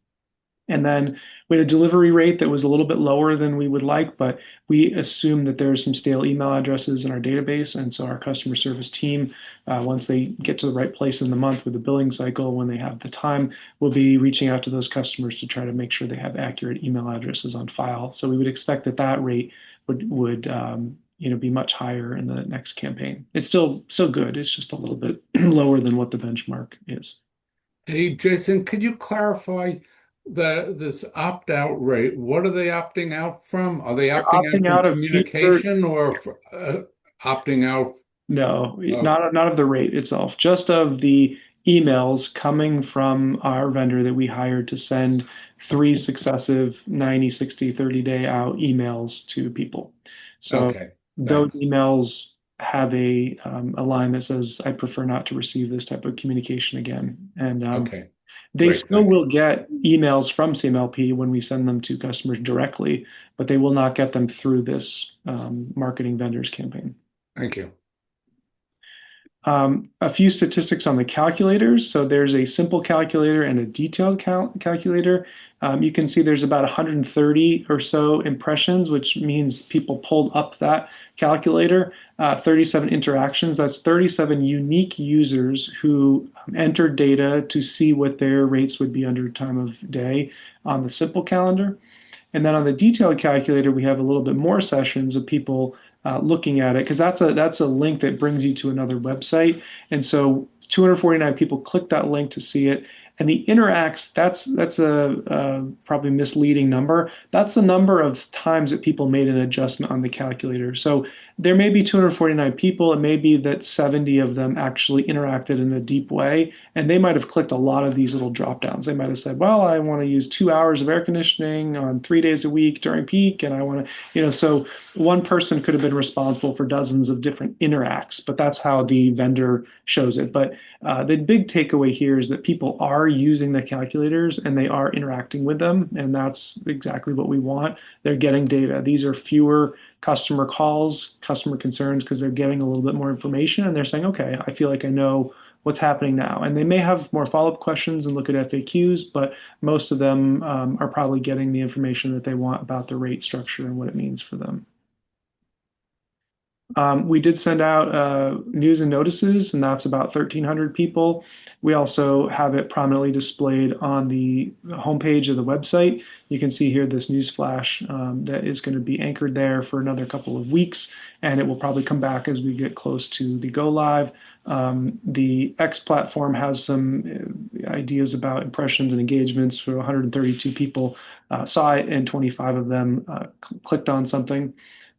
And then we had a delivery rate that was a little bit lower than we would like, but we assume that there's some stale email addresses in our database. And so our customer service team, once they get to the right place in the month with the billing cycle, when they have the time, will be reaching out to those customers to try to make sure they have accurate email addresses on file. So we would expect that rate would be much higher in the next campaign. It's still so good. It's just a little bit lower than what the benchmark is. Hey, Jason, could you clarify this opt-out rate? What are they opting out from? Are they opting out Opting from out of communication or opting out? No, Oh, not of the rate itself, just of the emails coming from our vendor that we hired to send 3 successive 90, 60, 30-day out emails to people. So okay, those thanks. emails have a line that says, I prefer not to receive this type of communication again. And Okay, they great, still thanks. will get emails from CMLP when we send them to customers directly, but they will not get them through this marketing vendors campaign. Thank you. A few statistics on the calculators. So there's a simple calculator and a detailed calculator. You can see there's about 130 or so impressions, which means people pulled up that calculator. 37 interactions. That's 37 unique users who entered data to see what their rates would be under time of day on the simple calendar. And then on the detailed calculator, we have a little bit more sessions of people looking at it because that's a link that brings you to another website. And so 249 people click that link to see it. And the interacts, that's a probably misleading number. That's the number of times that people made an adjustment on the calculator. So there may be 249 people. It may be that 70 of them actually interacted in a deep way, and they might have clicked a lot of these little drop downs. They might have said, well, I want to use 2 hours of air conditioning on 3 days a week during peak, and I want to, so one person could have been responsible for dozens of different interacts, but that's how the vendor shows it. But the big takeaway here is that people are using the calculators and they are interacting with them, and that's exactly what we want. They're getting data. These are fewer customer calls, customer concerns, because they're getting a little bit more information and they're saying, okay, I feel like I know what's happening now. And they may have more follow-up questions and look at FAQs, but most of them are probably getting the information that they want about the rate structure and what it means for them. We did send out news and notices, and that's about 1,300 people. We also have it prominently displayed on the homepage of the website. You can see here this news flash that is going to be anchored there for another couple of weeks, and it will probably come back as we get close to the go live. The X platform has some ideas about impressions and engagements. For 132 people saw it, and 25 of them clicked on something.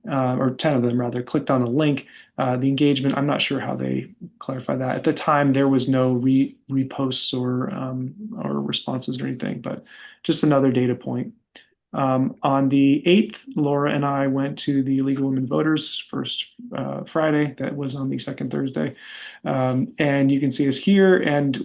Or 10 of them rather, clicked on a link. The engagement, I'm not sure how they clarify that. At the time, there was no reposts or responses or anything, but just another data point. On the 8th, Laura and I went to the League of Women Voters first Friday. That was on the second Thursday. And you can see us here. And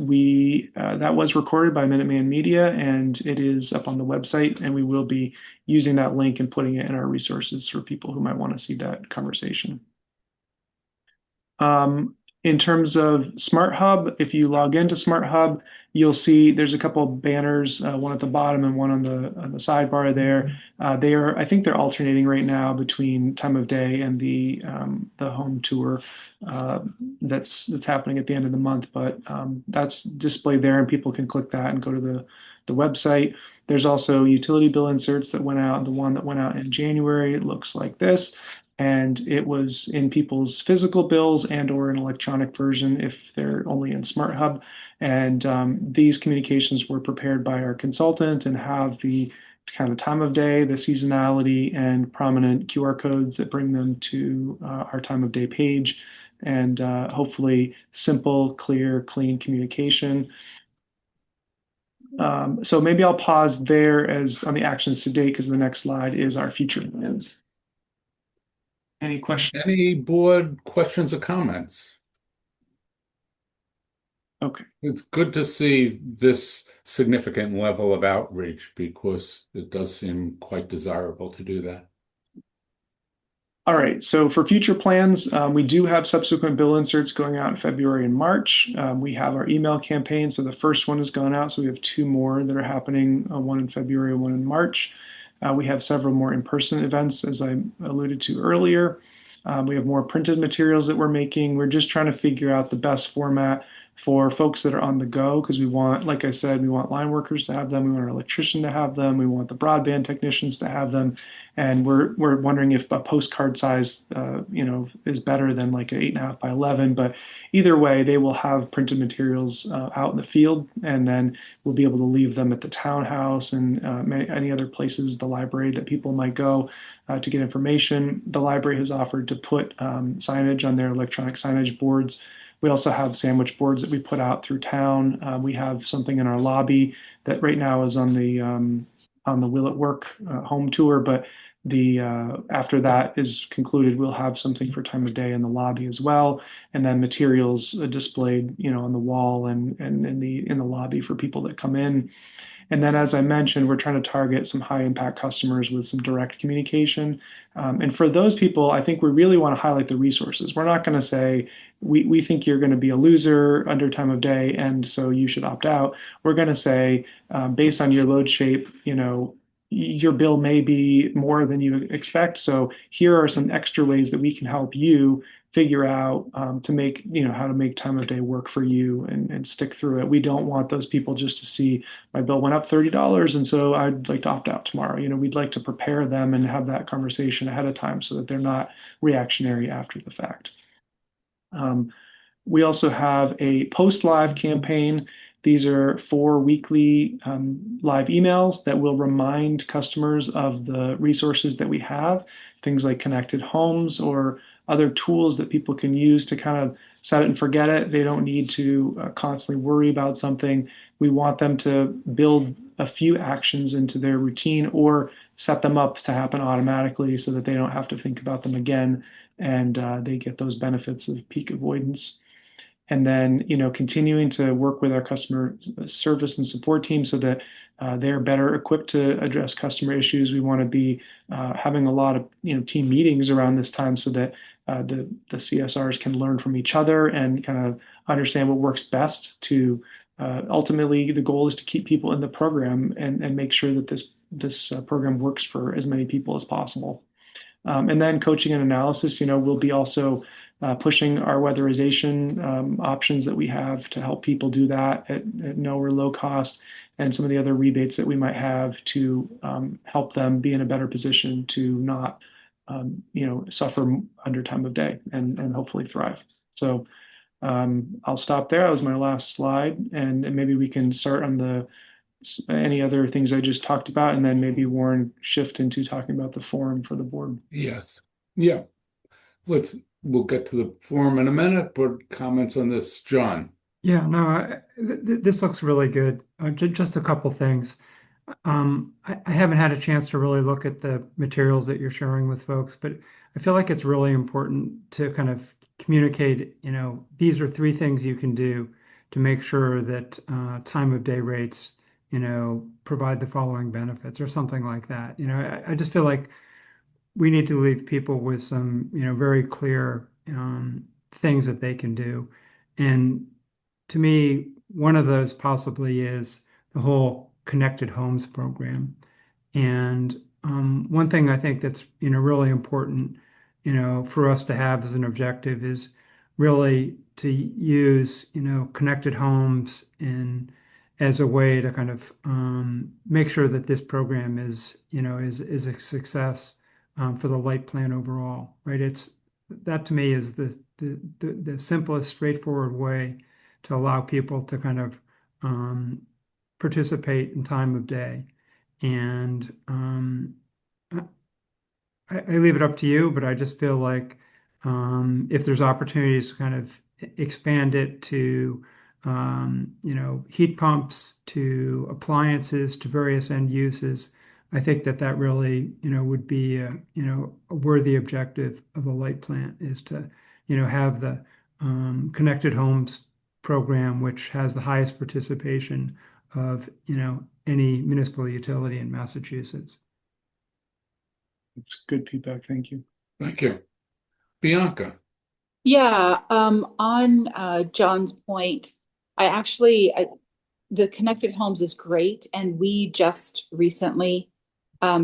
that was recorded by Minuteman Media, and it is up on the website. And we will be using that link and putting it in our resources for people who might want to see that conversation. In terms of Smart Hub, if you log into Smart Hub, you'll see there's a couple of banners, one at the bottom and one on the sidebar there. I think they're alternating right now between time of day and the home tour that's happening at the end of the month. But that's displayed there, and people can click that and go to the website. There's also utility bill inserts that went out. The one that went out in January, it looks like this. And it was in people's physical bills and or an electronic version if they're only in Smart Hub. And these communications were prepared by our consultant and have the kind of time of day, the seasonality, and prominent QR codes that bring them to our time of day page. And hopefully simple, clear, clean communication. So maybe I'll pause there as on the actions to date, because the next slide is our future plans. Any questions? Any board questions or comments? Okay. It's good to see this significant level of outreach because it does seem quite desirable to do that. All right, so for future plans, we do have subsequent bill inserts going out in February and March. We have our email campaign, so the first one has gone out, so we have 2 more that are happening, one in February and one in March. We have several more in-person events, as I alluded to earlier. We have more printed materials that we're making. We're just trying to figure out the best format for folks that are on the go, because we want, like I said, we want line workers to have them, we want our electrician to have them, we want the broadband technicians to have them, and we're wondering if a postcard size, is better than like an 8.5 by 11. But either way, they will have printed materials out in the field, and then we'll be able to leave them at the townhouse and any other places, the library that people might go to get information. The library has offered to put signage on their electronic signage boards. We also have sandwich boards that we put out through town. We have something in our lobby that right now is on the Will It Work home tour, but after that is concluded, we'll have something for time of day in the lobby as well, and then materials displayed, on the wall and in the lobby for people that come in. And then, as I mentioned, we're trying to target some high impact customers with some direct communication. And for those people, I think we really want to highlight the resources. We're not going to say, we think you're going to be a loser under time of day, and so you should opt out. We're going to say, based on your load shape, your bill may be more than you expect. So here are some extra ways that we can help you figure out to make, how to make time of day work for you and stick through it. We don't want those people just to see my bill went up $30 and so I'd like to opt out tomorrow. We'd like to prepare them and have that conversation ahead of time so that they're not reactionary after the fact. We also have a post-live campaign. These are 4 weekly live emails that will remind customers of the resources that we have, things like connected homes or other tools that people can use to kind of set it and forget it. They don't need to constantly worry about something. We want them to build a few actions into their routine or set them up to happen automatically so that they don't have to think about them again, and they get those benefits of peak avoidance. And then, continuing to work with our customer service and support team so that they're better equipped to address customer issues. We want to be having a lot of team meetings around this time so that the CSRs can learn from each other and kind of understand what works best to ultimately the goal is to keep people in the program and make sure that this program works for as many people as possible. And then coaching and analysis, we'll be also pushing our weatherization options that we have to help people do that at no or low cost, and some of the other rebates that we might have to help them be in a better position to not, suffer under time of day and hopefully thrive. So I'll stop there. That was my last slide, and maybe we can start on any other things I just talked about, and then maybe Warren shift into talking about the forum for the board. Yes. Yeah. We'll get to the forum in a minute, but comments on this, John? Yeah, no, this looks really good. Just a couple things. I haven't had a chance to really look at the materials that you're sharing with folks, but I feel like it's really important to kind of communicate, these are 3 things you can do to make sure that time of day rates, provide the following benefits or something like that. I just feel like we need to leave people with some, very clear things that they can do. And to me, one of those possibly is the whole connected homes program. And one thing I think that's, really important, for us to have as an objective is really to use, connected homes as a way to kind of make sure that this program is a success for the light plan overall, right? That to me is the simplest, straightforward way to allow people to kind of participate in time of day. And I leave it up to you, but I just feel like if there's opportunities to kind of expand it to heat pumps, to appliances, to various end uses, I think that really would be a worthy objective of a light plant is to have the connected homes program, which has the highest participation of any municipal utility in Massachusetts. It's good feedback. Thank you. Thank you. Bianca? Yeah, on John's point, the connected homes is great, and we just recently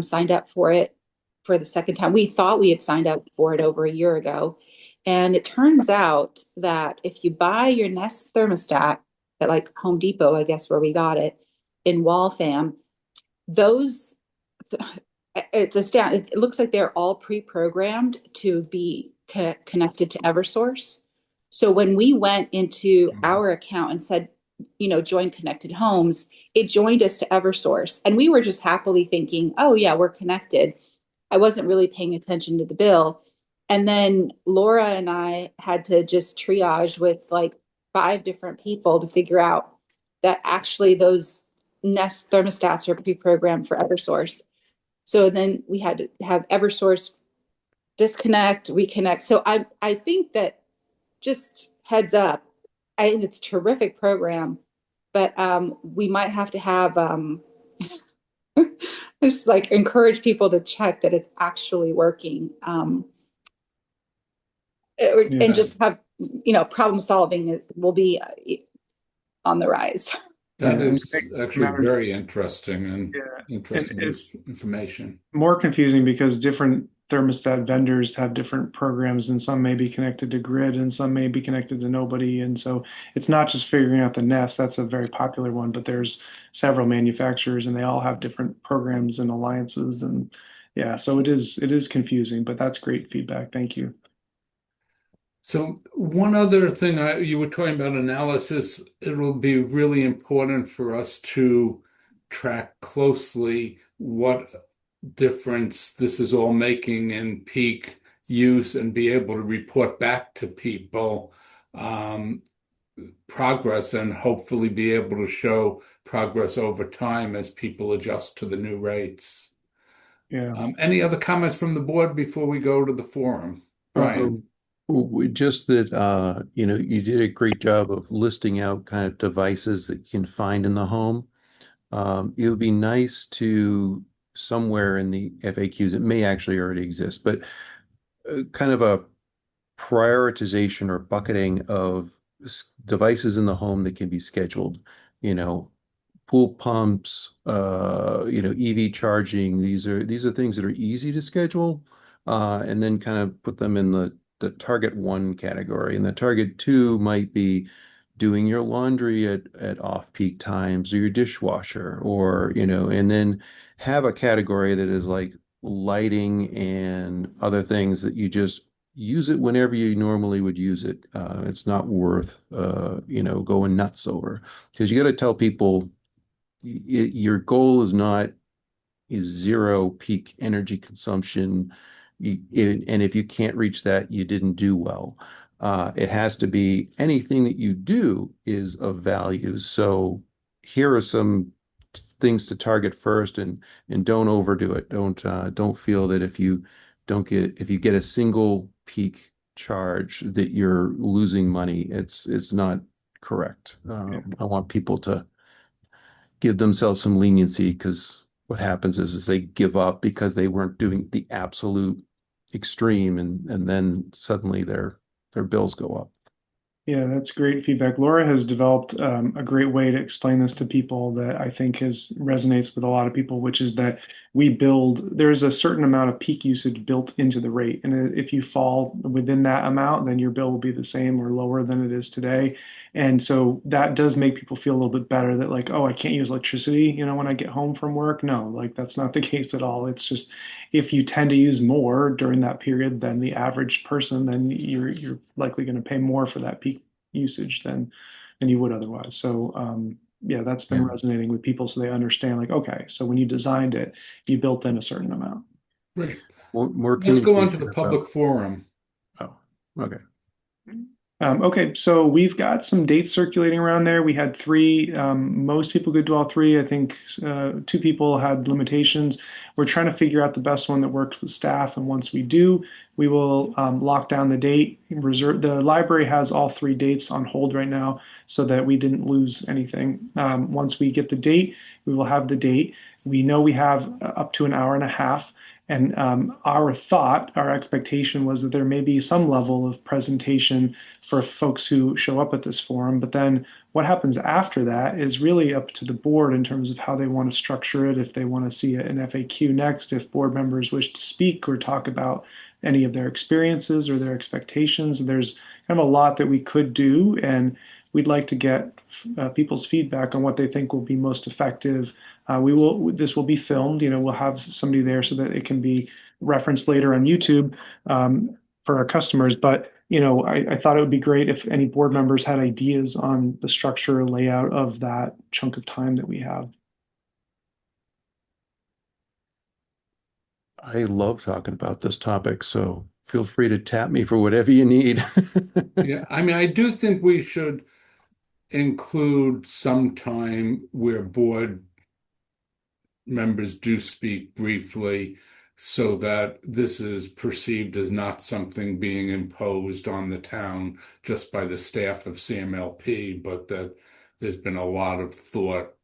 signed up for it for the second time. We thought we had signed up for it over a year ago, and it turns out that if you buy your Nest thermostat at like Home Depot, I guess where we got it in Waltham, those it looks like they're all pre-programmed to be connected to Eversource. So when we went into our account and said, join Connected Homes, it joined us to Eversource. And we were just happily thinking, oh yeah, we're connected. I wasn't really paying attention to the bill. And then Laura and I had to just triage with like 5 different people to figure out that actually those Nest thermostats are pre-programmed for Eversource. So then we had to have Eversource disconnect, reconnect. So I think that, just heads up, I think it's a terrific program, but we might have to have I just like encourage people to check that it's actually working. And Yeah. just have, problem solving will be on the rise. That And to is make actually matters, very interesting and yeah, and interesting it's information. more confusing because different thermostat vendors have different programs, and some may be connected to grid and some may be connected to nobody. And so it's not just figuring out the Nest. That's a very popular one, but there's several manufacturers and they all have different programs and alliances. And yeah, so it is confusing, but that's great feedback. Thank you. So one other thing, you were talking about analysis. It'll be really important for us to track closely what difference this is all making in peak use and be able to report back to people um, progress and hopefully be able to show progress over time as people adjust to the new rates. Yeah. Any other comments from the board before we go to the forum? Uh, Brian? just that, you did a great job of listing out kind of devices that you can find in the home. It would be nice to somewhere in the FAQs, it may actually already exist, but kind of a prioritization or bucketing of devices in the home that can be scheduled, you know, pool pumps, EV charging. These are things that are easy to schedule, and then kind of put them in the target one category. And the target two might be doing your laundry at off-peak times or your dishwasher, or, and then have a category that is like lighting and other things that you just use it whenever you normally would use it. It's not worth, going nuts over, because you got to tell people your goal is zero peak energy consumption. And if you can't reach that, you didn't do well. It has to be anything that you do is of value. So here are some things to target first, and don't overdo it. Don't feel that if you get a single peak charge that you're losing money. It's not correct. I want people to give themselves some leniency, because what happens is they give up because they weren't doing the absolute extreme, and then suddenly their bills go up. Yeah, that's great feedback. Laura has developed a great way to explain this to people that I think resonates with a lot of people, which is that there's a certain amount of peak usage built into the rate. And if you fall within that amount, then your bill will be the same or lower than it is today. And so that does make people feel a little bit better that like, oh, I can't use electricity, when I get home from work. No, like that's not the case at all. It's just if you tend to use more during that period than the average person, then you're likely going to pay more for that peak usage than you would otherwise. So yeah, that's been Yeah. resonating with people, so they understand like, okay, so when you designed it, you built in a certain amount. Great. More Let's go on to the communication about. public forum. Oh, okay. Okay, so we've got some dates circulating around there. We had three. Most people could do all three. I think two people had limitations. We're trying to figure out the best one that works with staff. And once we do, we will lock down the date. The library has all three dates on hold right now so that we didn't lose anything. Once we get the date, we will have the date. We know we have up to an hour and a half. And our expectation was that there may be some level of presentation for folks who show up at this forum. But then what happens after that is really up to the board in terms of how they want to structure it, if they want to see an FAQ next, if board members wish to speak or talk about any of their experiences or their expectations. There's kind of a lot that we could do, and we'd like to get people's feedback on what they think will be most effective. This will be filmed, we'll have somebody there so that it can be referenced later on YouTube for our customers. But I thought it would be great if any board members had ideas on the structure or layout of that chunk of time that we have. I love talking about this topic, so feel free to tap me for whatever you need. Yeah, I mean, I do think we should include some time where board members do speak briefly so that this is perceived as not something being imposed on the town just by the staff of CMLP, but that there's been a lot of thought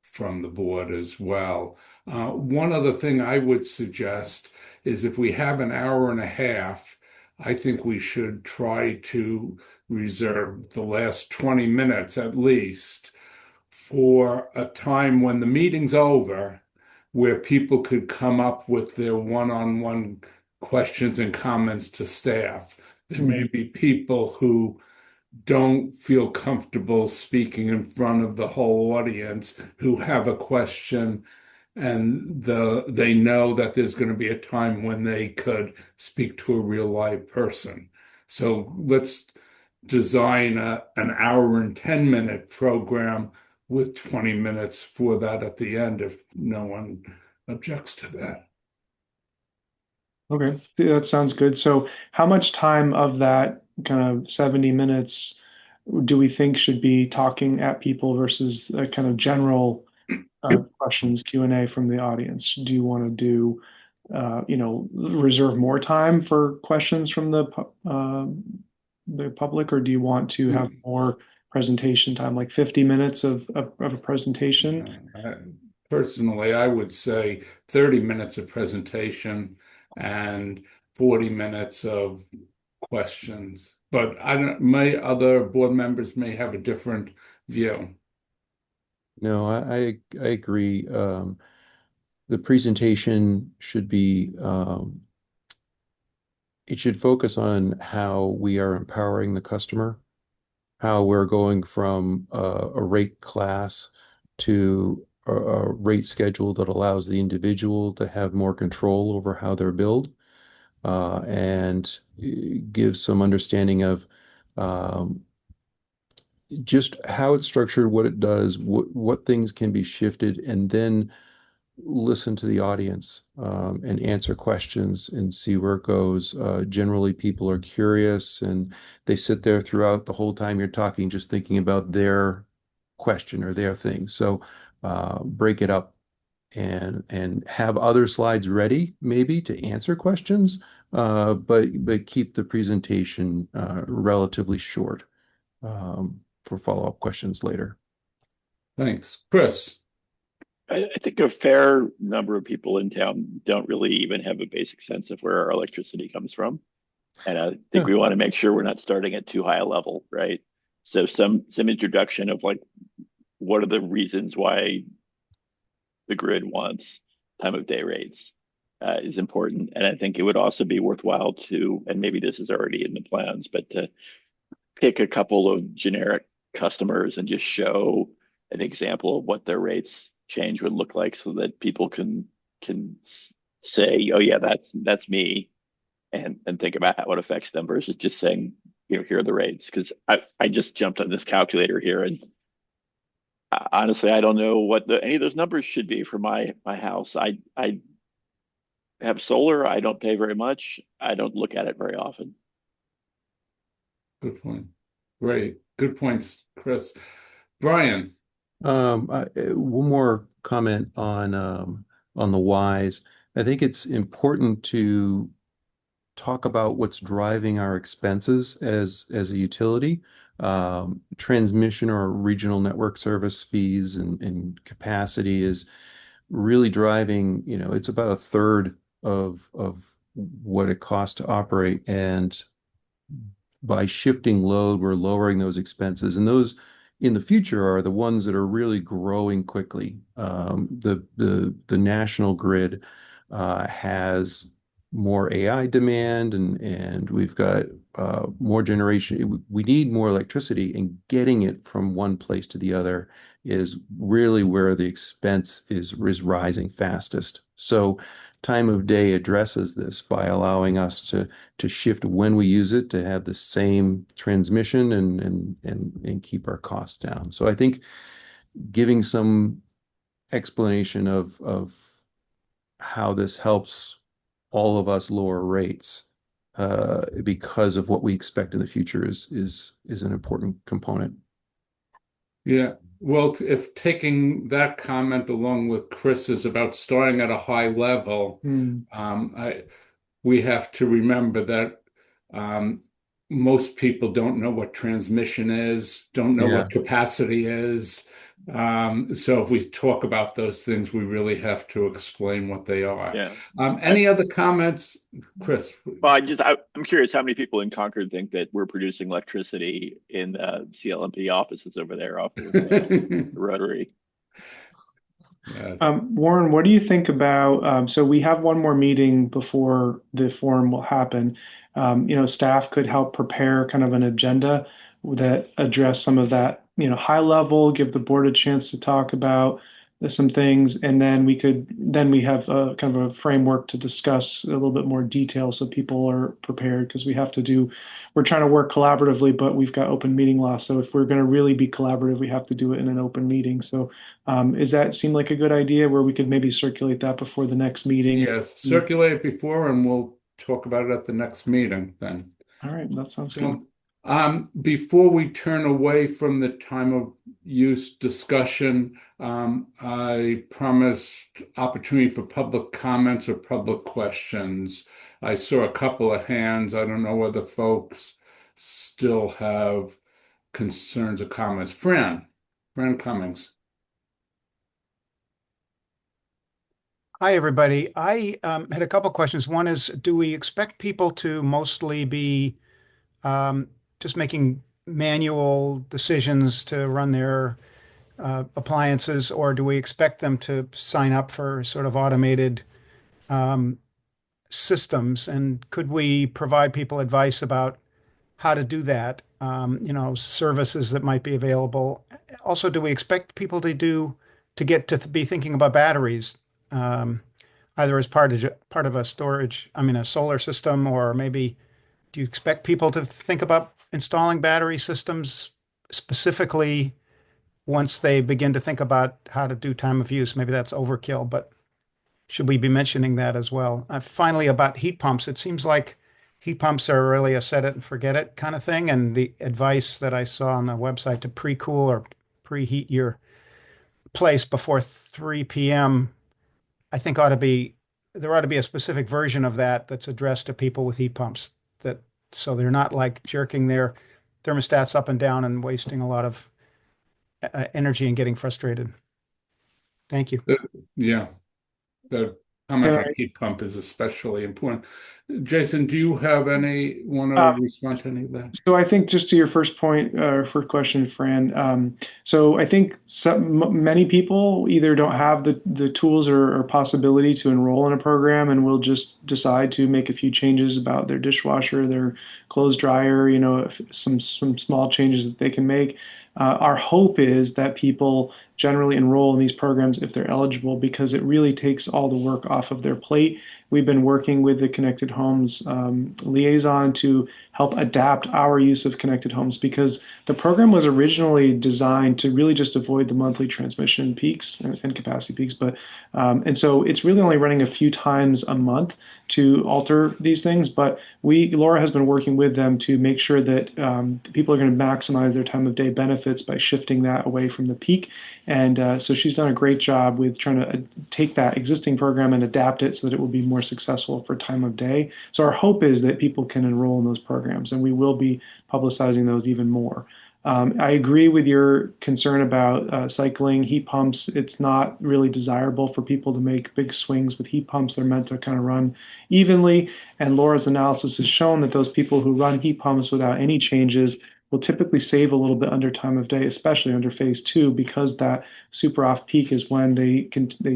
from the board as well. One other thing I would suggest is if we have an hour and a half, I think we should try to reserve the last 20 minutes at least for a time when the meeting's over, where people could come up with their one-on-one questions and comments to staff. There may be people who don't feel comfortable speaking in front of the whole audience who have a question and they know that there's going to be a time when they could speak to a real live person. So let's design an hour and 10-minute program with 20 minutes for that at the end if no one objects to that. Okay, that sounds good. So how much time of that kind of 70 minutes do we think should be talking at people versus kind of general questions, Q&A from the audience? Do you want to do, reserve more time for questions from the public, or do you want to have more presentation time, like 50 minutes of a presentation? Personally, I would say 30 minutes of presentation and 40 minutes of questions. But I don't, my other board members may have a different view. No, I agree. The presentation should be it should focus on how we are empowering the customer, how we're going from a rate class to a rate schedule that allows the individual to have more control over how they're billed, and give some understanding of just how it's structured, what it does, what things can be shifted, and then listen to the audience, and answer questions and see where it goes. Generally, people are curious and they sit there throughout the whole time you're talking, just thinking about their question or their thing. So break it up and have other slides ready, maybe to answer questions, but keep the presentation relatively short, for follow-up questions later. Thanks. Chris. I think a fair number of people in town don't really even have a basic sense of where our electricity comes from. And I think we want to make sure we're not starting at too high a level, right? So some introduction of like, what are the reasons why the grid wants time of day rates is important. And I think it would also be worthwhile to, and maybe this is already in the plans, but to pick a couple of generic customers and just show an example of what their rates change would look like, so that people can say, oh yeah, that's me, and think about how it affects them, versus just saying, here are the rates. Because I just jumped on this calculator here, and honestly, I don't know what any of those numbers should be for my house. I have solar. I don't pay very much. I don't look at it very often. Good point. Great. Good points, Chris. Brian. One more comment on the whys. I think it's important to talk about what's driving our expenses as a utility. Transmission or regional network service fees and capacity is really driving, it's about a third of what it costs to operate. And by shifting load, we're lowering those expenses. And those in the future are the ones that are really growing quickly. The national grid has more AI demand, and we've got more generation. We need more electricity, and getting it from one place to the other is really where the expense is rising fastest. So time of day addresses this by allowing us to shift when we use it to have the same transmission and keep our costs down. So I think giving some explanation of how this helps all of us lower rates because of what we expect in the future is an important component. Yeah. Well, if taking that comment along with Chris's about starting at a high level, we have to remember that most people don't know what transmission is, don't know Yeah. what capacity is. So if we talk about those things, we really have to explain what they are. Yeah. Any other comments, Chris? Well, I'm curious how many people in Concord think that we're producing electricity in the CLMP offices over there off of Rotary. Yes. Warren, what do you think about, so we have one more meeting before the forum will happen. Staff could help prepare kind of an agenda that address some of that, high level, give the board a chance to talk about some things, and then we have a kind of a framework to discuss a little bit more detail so people are prepared because we're trying to work collaboratively, but we've got open meeting law. So if we're going to really be collaborative, we have to do it in an open meeting. So does that seem like a good idea where we could maybe circulate that before the next meeting? Yes, circulate it before and we'll talk about it at the next meeting then. All right, that sounds good. So, before we turn away from the time of use discussion, I promised opportunity for public comments or public questions. I saw a couple of hands. I don't know whether folks still have concerns or comments. Fran Cummings. Hi, everybody. I had a couple questions. One is, do we expect people to mostly be just making manual decisions to run their appliances, or do we expect them to sign up for sort of automated systems? And could we provide people advice about how to do that? Services that might be available. Also, do we expect people to get to be thinking about batteries, either as part of a a solar system, or maybe do you expect people to think about installing battery systems specifically once they begin to think about how to do time of use? Maybe that's overkill, but should we be mentioning that as well? Finally, about heat pumps, it seems like heat pumps are really a set it and forget it kind of thing. And the advice that I saw on the website to pre-cool or preheat your place before 3 p.m., I think there ought to be a specific version of that that's addressed to people with heat pumps, so they're not like jerking their thermostats up and down and wasting a lot of energy and getting frustrated. Thank you. Yeah, the comment on heat pump is especially important. Jason, do you have want to respond to any of that? So I think just to your first point, first question, Fran. So I think many people either don't have the tools or possibility to enroll in a program and will just decide to make a few changes about their dishwasher, their clothes dryer, some small changes that they can make. Our hope is that people generally enroll in these programs if they're eligible because it really takes all the work off of their plate. We've been working with the Connected Homes liaison to help adapt our use of connected homes because the program was originally designed to really just avoid the monthly transmission peaks and capacity peaks. And so it's really only running a few times a month to alter these things. But Laura has been working with them to make sure that people are going to maximize their time of day benefits by shifting that away from the peak. And so she's done a great job with trying to take that existing program and adapt it so that it will be more successful for time of day. So our hope is that people can enroll in those programs, and we will be publicizing those even more. I agree with your concern about cycling heat pumps. It's not really desirable for people to make big swings with heat pumps. They're meant to kind of run evenly. And Laura's analysis has shown that those people who run heat pumps without any changes will typically save a little bit under time of day, especially under phase 2, because that super off peak is when they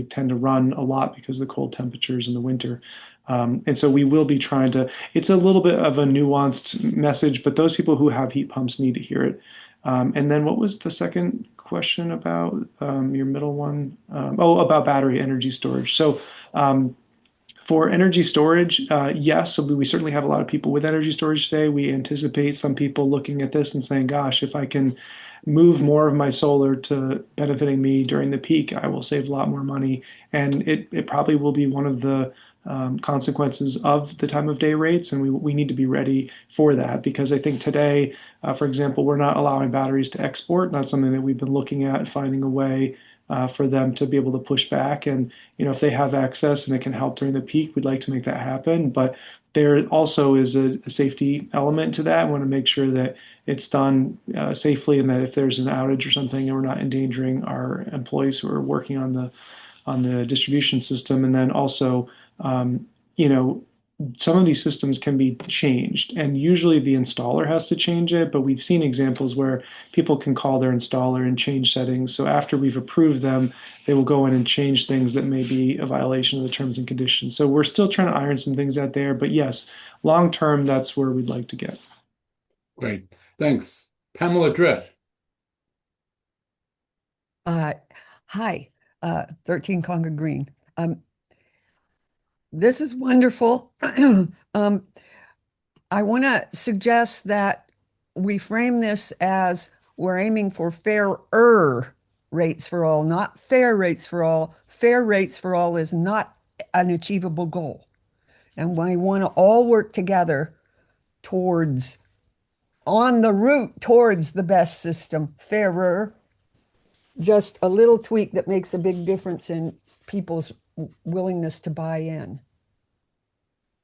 tend to run a lot because of the cold temperatures in the winter. And so we will be trying to, it's a little bit of a nuanced message, but those people who have heat pumps need to hear it. And then what was the second question about your middle one? About battery energy storage. So for energy storage, yes, so we certainly have a lot of people with energy storage today. We anticipate some people looking at this and saying, gosh, if I can move more of my solar to benefiting me during the peak, I will save a lot more money. And it probably will be one of the consequences of the time of day rates, and we need to be ready for that because I think today, for example, we're not allowing batteries to export. That's something that we've been looking at, finding a way for them to be able to push back. And, if they have access and it can help during the peak, we'd like to make that happen. But there also is a safety element to that. I want to make sure that it's done safely, and that if there's an outage or something, we're not endangering our employees who are working on the distribution system. And then also, you know, some of these systems can be changed, and usually the installer has to change it, but we've seen examples where people can call their installer and change settings. So after we've approved them, they will go in and change things that may be a violation of the terms and conditions. So we're still trying to iron some things out there, but yes, long term, that's where we'd like to get. Great. Thanks. Pamela Dritt. Hi, 13 Concord Green. This is wonderful. I want to suggest that we frame this as we're aiming for fairer rates for all, not fair rates for all. Fair rates for all is not an achievable goal. And we want to all work together towards, on the route towards the best system, fairer, just a little tweak that makes a big difference in people's willingness to buy in.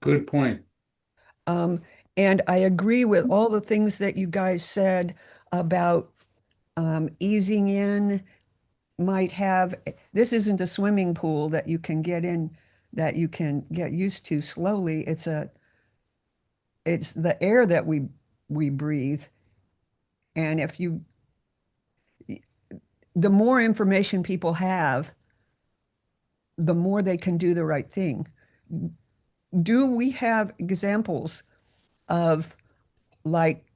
Good point. And I agree with all the things that you guys said about easing in might have, this isn't a swimming pool that you can get in, that you can get used to slowly. It's the air that we breathe. And the more information people have, the more they can do the right thing. Do we have examples of, like,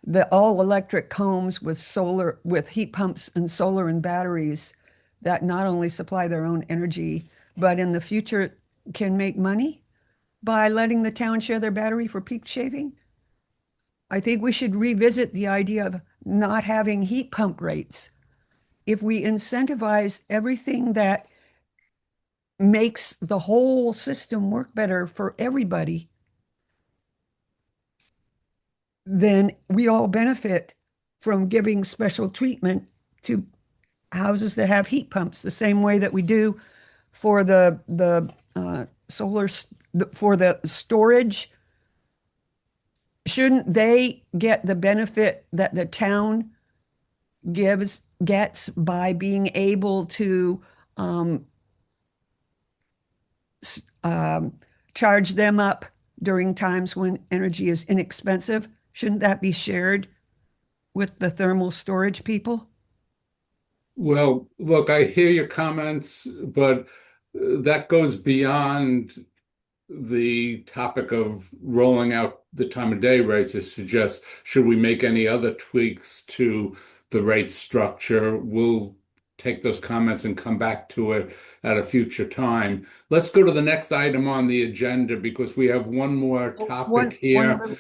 the all electric homes with heat pumps and solar and batteries that not only supply their own energy, but in the future can make money by letting the town share their battery for peak shaving? I think we should revisit the idea of not having heat pump rates. If we incentivize everything that makes the whole system work better for everybody, then we all benefit from giving special treatment to houses that have heat pumps, the same way that we do for the solar, for the storage. Shouldn't they get the benefit that the town gets by being able to charge them up during times when energy is inexpensive? Shouldn't that be shared with the thermal storage people? Well, look, I hear your comments, but that goes beyond the topic of rolling out the time of day rates. To suggest, should we make any other tweaks to the rate structure? We'll take those comments and come back to it at a future time. Let's go to the next item on the agenda, because we have one more topic here.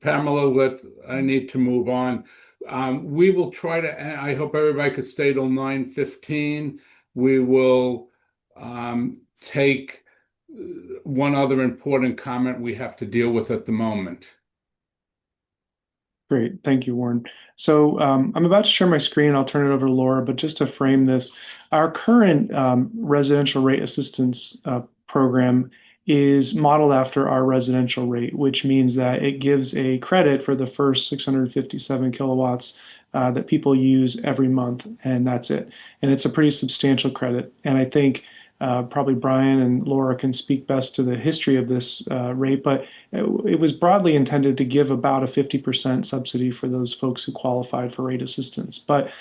Pamela, I need to move on. We will try to, I hope everybody could stay till 9:15. We will take one other important comment we have to deal with at the moment. Great. Thank you, Warren. So I'm about to share my screen. I'll turn it over to Laura, but just to frame this, our current residential rate assistance program is modeled after our residential rate, which means that it gives a credit for the first 657 kilowatts that people use every month, and that's it. And it's a pretty substantial credit. And I think probably Brian and Laura can speak best to the history of this rate, but it was broadly intended to give about a 50% subsidy for those folks who qualified for rate assistance. But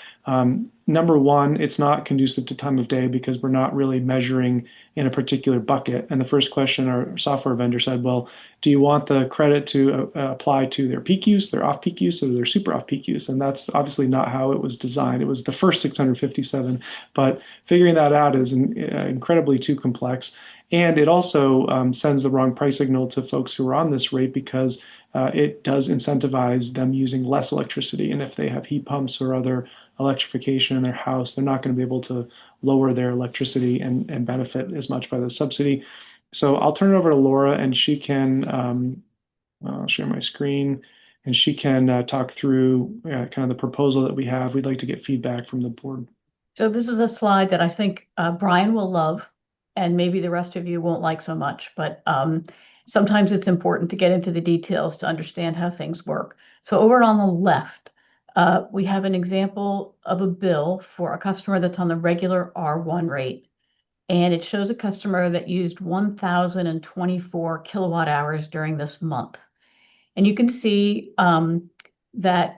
number one, it's not conducive to time of day because we're not really measuring in a particular bucket. And the first question our software vendor said, well, do you want the credit to apply to their peak use, their off-peak use, or their super off-peak use? And that's obviously not how it was designed. It was the first 657, but figuring that out is incredibly too complex. And it also sends the wrong price signal to folks who are on this rate, because it does incentivize them using less electricity. And if they have heat pumps or other electrification in their house, they're not going to be able to lower their electricity and benefit as much by the subsidy. So I'll turn it over to Laura, and she can I'll share my screen, and she can talk through kind of the proposal that we have. We'd like to get feedback from the board So this is a slide that I think Brian will love, and maybe the rest of you won't like so much, but sometimes it's important to get into the details to understand how things work. So over on the left, we have an example of a bill for a customer that's on the regular R1 rate. And it shows a customer that used 1,024 kilowatt hours during this month. And you can see that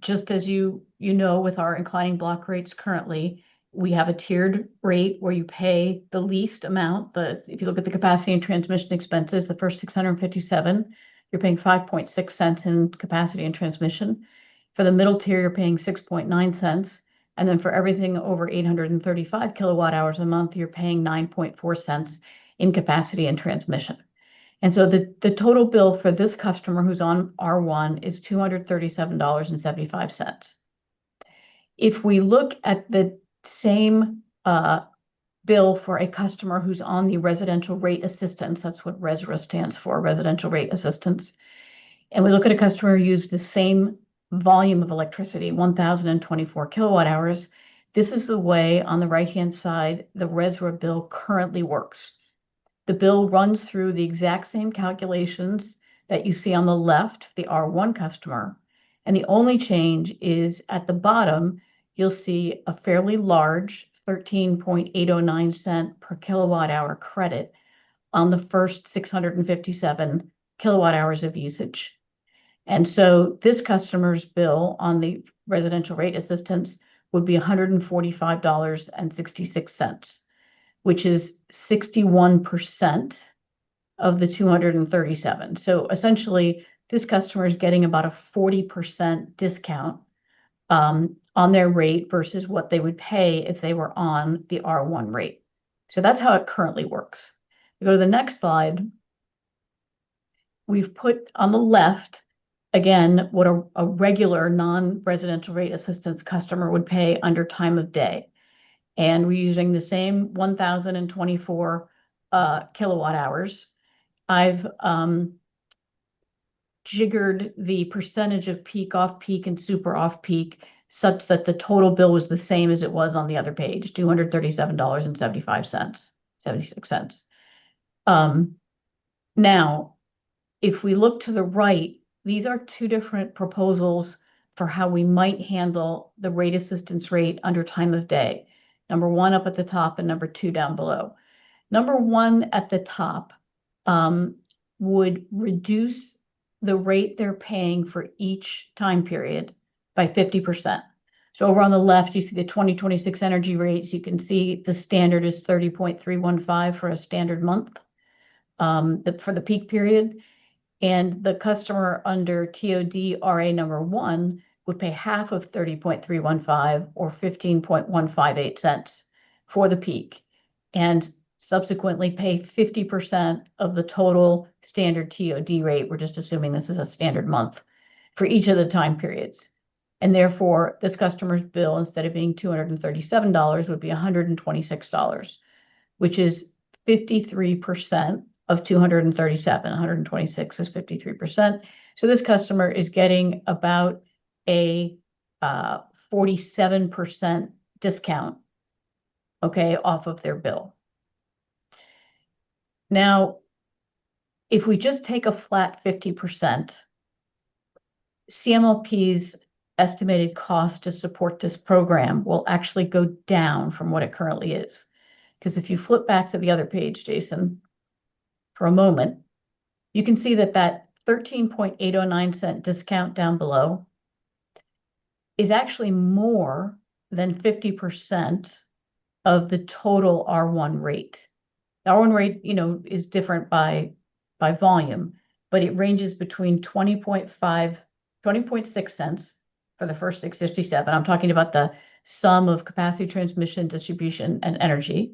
just as you know, with our inclining block rates currently, we have a tiered rate where you pay the least amount. If you look at the capacity and transmission expenses, the first 657, you're paying 5.6 cents in capacity and transmission. For the middle tier, you're paying 6.9 cents. And then for everything over 835 kilowatt hours a month, you're paying 9.4 cents in capacity and transmission. And so the total bill for this customer who's on R1 is $237.75. If we look at the same bill for a customer who's on the residential rate assistance, that's what RESRA stands for, residential rate assistance, and we look at a customer who used the same volume of electricity, 1,024 kilowatt hours, this is the way on the right-hand side the RESRA bill currently works. The bill runs through the exact same calculations that you see on the left, the R1 customer, and the only change is at the bottom, you'll see a fairly large 13.809 cent per kilowatt hour credit on the first 657 kilowatt hours of usage. And so this customer's bill on the residential rate assistance would be $145.66, which is 61% of the 237. So essentially, this customer is getting about a 40% discount on their rate versus what they would pay if they were on the R1 rate. So that's how it currently works. We go to the next slide. We've put on the left, again, what a regular non-residential rate assistance customer would pay under time of day. And we're using the same 1,024 kilowatt hours. I've jiggered the percentage of peak, off-peak, and super off-peak such that the total bill was the same as it was on the other page, $237.75, 76 cents. Now, if we look to the right, these are two different proposals for how we might handle the rate assistance rate under time of day. Number one up at the top and number two down below. Number one at the top would reduce the rate they're paying for each time period by 50%. So over on the left, you see the 2026 energy rates. You can see the standard is 30.315 for a standard month for the peak period. And the customer under TOD RA number one would pay half of 30.315 or 15.158 cents for the peak, and subsequently pay 50% of the total standard TOD rate. We're just assuming this is a standard month for each of the time periods. And therefore, this customer's bill, instead of being $237, would be $126, which is 53% of 237. 126 is 53%. So this customer is getting about a 47% discount, okay, off of their bill. Now, if we just take a flat 50%, CMLP's estimated cost to support this program will actually go down from what it currently is. Because if you flip back to the other page, Jason, for a moment, you can see that that 13.809 cent discount down below is actually more than 50% of the total R1 rate. The R1 rate, is different by volume, but it ranges between 20.6 cents for the first 657. I'm talking about the sum of capacity, transmission, distribution, and energy.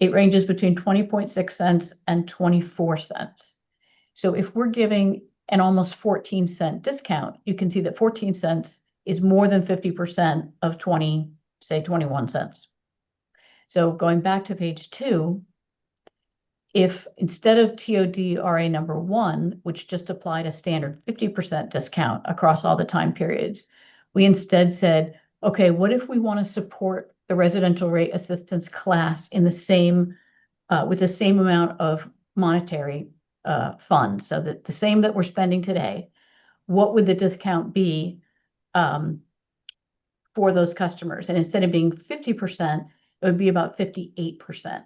It ranges between 20.6 cents and 24 cents. So if we're giving an almost 14-cent discount, you can see that 14 cents is more than 50% of 21 cents. So going back to page 2, if instead of TOD RA number 1, which just applied a standard 50% discount across all the time periods, we instead said okay, what if we want to support the residential rate assistance class in the same, with the same amount of monetary funds, so that the same that we're spending today, what would the discount be for those customers? And instead of being 50%, it would be about 58%.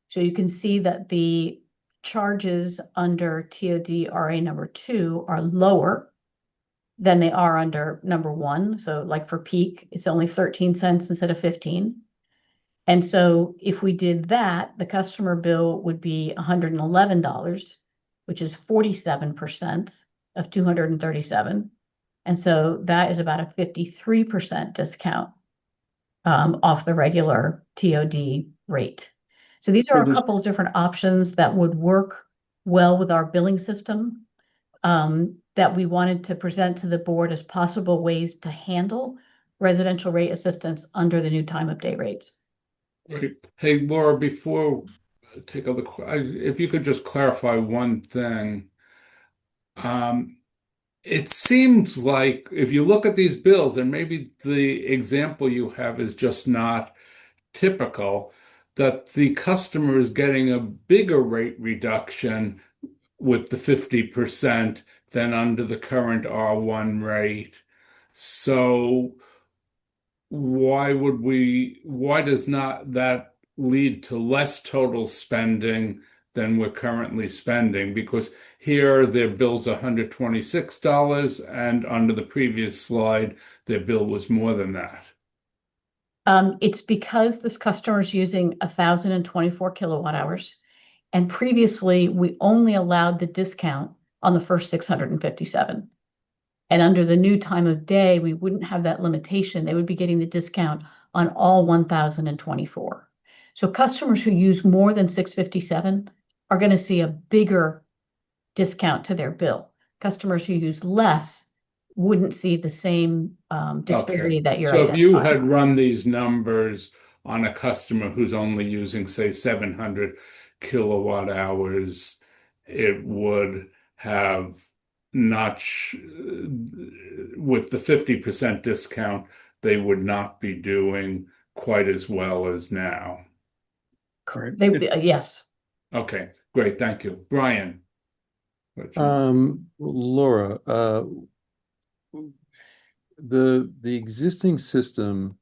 So you can see that the charges under TOD RA number 2 are lower than they are under number 1. So like for peak, it's only 13 cents instead of 15. And so if we did that, the customer bill would be $111, which is 47% of 237. And so that is about a 53% discount off the regular TOD rate. So these are a couple of different options that would work well with our billing system that we wanted to present to the board as possible ways to handle residential rate assistance under the new time of day rates. Great. Hey, Laura, before I take other, if you could just clarify one thing. It seems like if you look at these bills, and maybe the example you have is just not typical, that the customer is getting a bigger rate reduction with the 50% than under the current R1 rate. So why does not that lead to less total spending than we're currently spending? Because here their bill's $126, and under the previous slide, their bill was more than that. It's because this customer is using 1,024 kilowatt hours. And previously, we only allowed the discount on the first 657. And under the new time of day, we wouldn't have that limitation. They would be getting the discount on all 1,024. So customers who use more than 657 are going to see a bigger discount to their bill. Customers who use less wouldn't see the same disparity that you're So if you identifying. had run these numbers on a customer who's only using, say, 700 kilowatt hours, it would have not, with the 50% discount, they would not be doing quite as well as now. Correct. Yes. Okay, great. Thank you. Brian. what you- Laura, the existing system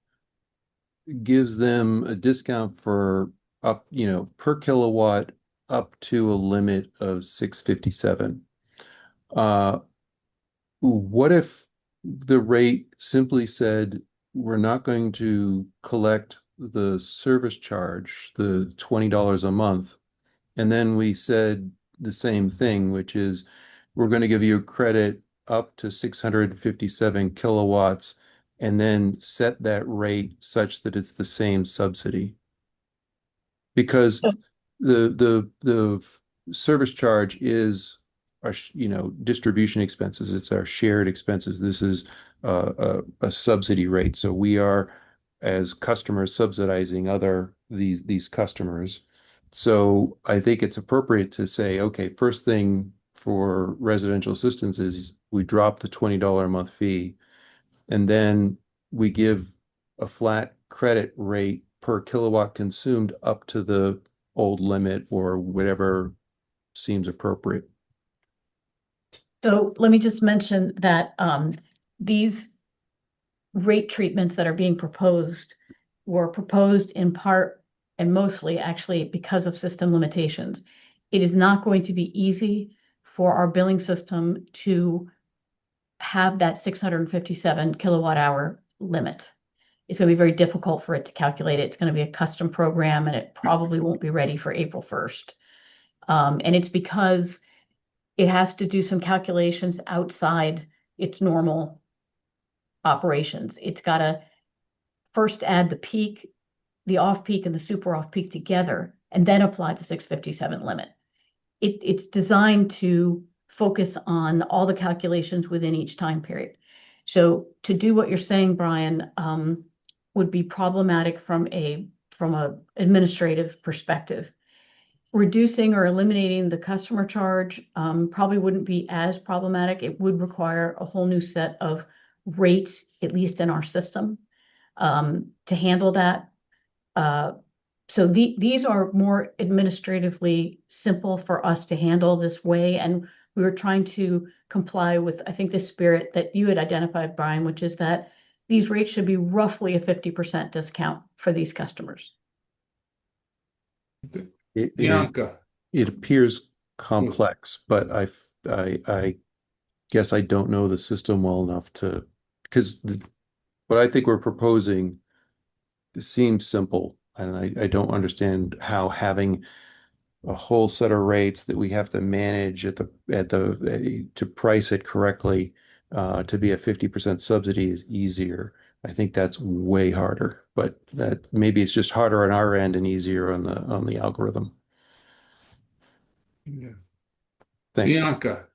gives them a discount for up, per kilowatt up to a limit of 657. What if the rate simply said we're not going to collect the service charge, the $20 a month, and then we said the same thing, which is we're going to give you a credit up to 657 kilowatts and then set that rate such that it's the same subsidy? Because the service charge is our distribution expenses. It's our shared expenses. This is a subsidy rate. So we are, as customers, subsidizing these customers. So I think it's appropriate to say, okay, first thing for residential assistance is we drop the $20 a month fee, and then we give a flat credit rate per kilowatt consumed up to the old limit or whatever seems appropriate. So let me just mention that these rate treatments that are being proposed were proposed in part and mostly actually because of system limitations. It is not going to be easy for our billing system to have that 657 kilowatt hour limit. It's going to be very difficult for it to calculate it. It's going to be a custom program, and it probably won't be ready for April 1st. And it's because it has to do some calculations outside its normal operations. It's got to first add the peak, the off-peak, and the super off-peak together, and then apply the 657 limit. It's designed to focus on all the calculations within each time period. So to do what you're saying, Brian, would be problematic from a administrative perspective. Reducing or eliminating the customer charge probably wouldn't be as problematic. It would require a whole new set of rates, at least in our system. to handle that. So these are more administratively simple for us to handle this way. And we were trying to comply with, I think, the spirit that you had identified, Brian, which is that these rates should be roughly a 50% discount for these customers. Bianca. It appears complex, but I guess I don't know the system well enough to, because what I think we're proposing seems simple, and I don't understand how having a whole set of rates that we have to manage to price it correctly to be a 50% subsidy is easier. I think that's way harder, but that maybe it's just harder on our end and easier on the algorithm. Yeah. Thanks. Bianca.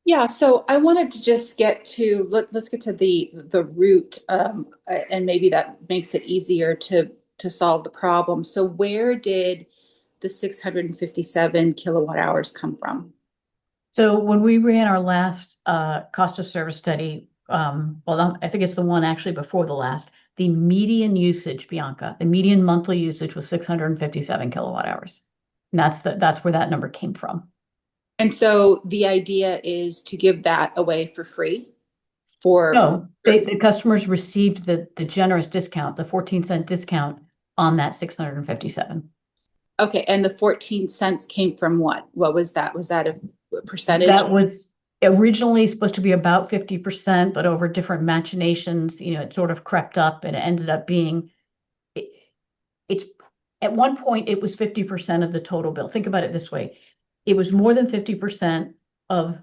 Yeah, so I wanted to just get to let's get to the root, and maybe that makes it easier to solve the problem. So where did the 657 kilowatt hours come from? So when we ran our last cost of service study, well, I think it's the one actually before the last, the median usage, Bianca, the median monthly usage was 657 kilowatt hours. And that's where that number came from. And so the idea is to give that away for free for No, the customers received the generous discount, the 14-cent discount on that 657. Okay, and the 14 cents came from what? What was that? Was that a percentage? That was originally supposed to be about 50%, but over different machinations, it sort of crept up and it ended up being, it's at one point it was 50% of the total bill. Think about it this way. It was more than 50% of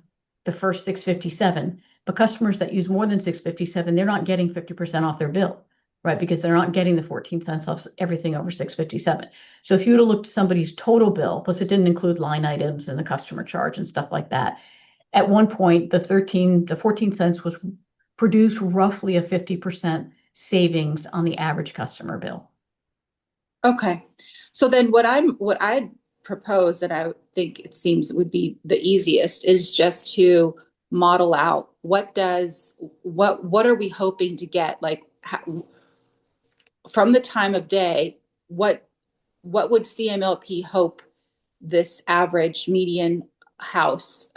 the first 657, but customers that use more than 657, they're not getting 50% off their bill, right? Because they're not getting the 14 cents off everything over 657. So if you would have looked at somebody's total bill, plus it didn't include line items and the customer charge and stuff like that. At one point, the 14 cents was produced roughly a 50% savings on the average customer bill. Okay. So then what I propose that I think it seems would be the easiest is just to model out what are we hoping to get, like from the time of day, what would CMLP hope this average median house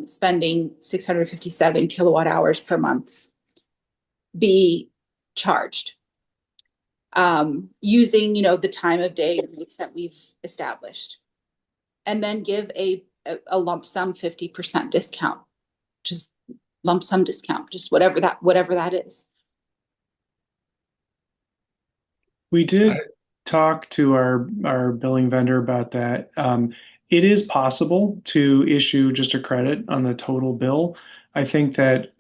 spending 657 kilowatt hours per month be charged using the time of day rates that we've established, and then give a lump sum 50% discount, just lump sum discount, just whatever that is. We did talk to our billing vendor about that. It is possible to issue just a credit on the total bill. I think that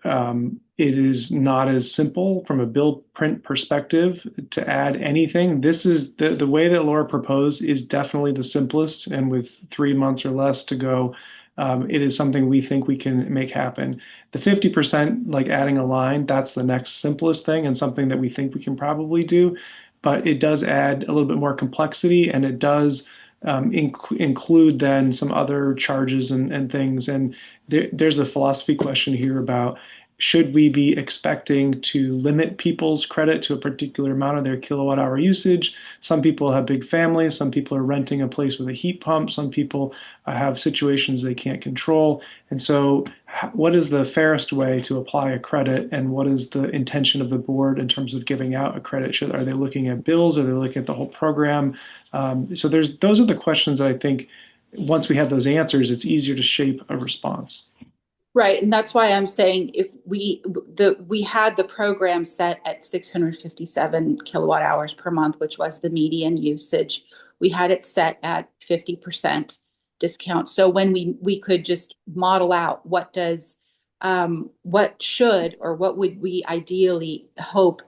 it is not as simple from a bill print perspective to add anything. This is the way that Laura proposed is definitely the simplest, and with 3 months or less to go, it is something we think we can make happen. The 50%, like adding a line, that's the next simplest thing and something that we think we can probably do. But it does add a little bit more complexity, and it does include then some other charges and things. And there's a philosophy question here about, should we be expecting to limit people's credit to a particular amount of their kilowatt hour usage? Some people have big families. Some people are renting a place with a heat pump. Some people have situations they can't control. And so what is the fairest way to apply a credit, and what is the intention of the board in terms of giving out a credit? Are they looking at bills? Are they looking at the whole program? So those are the questions that I think once we have those answers, it's easier to shape a response. Right, and that's why I'm saying if we had the program set at 657 kilowatt hours per month, which was the median usage, we had it set at 50% discount. So when we could just model out what should or what would we ideally hope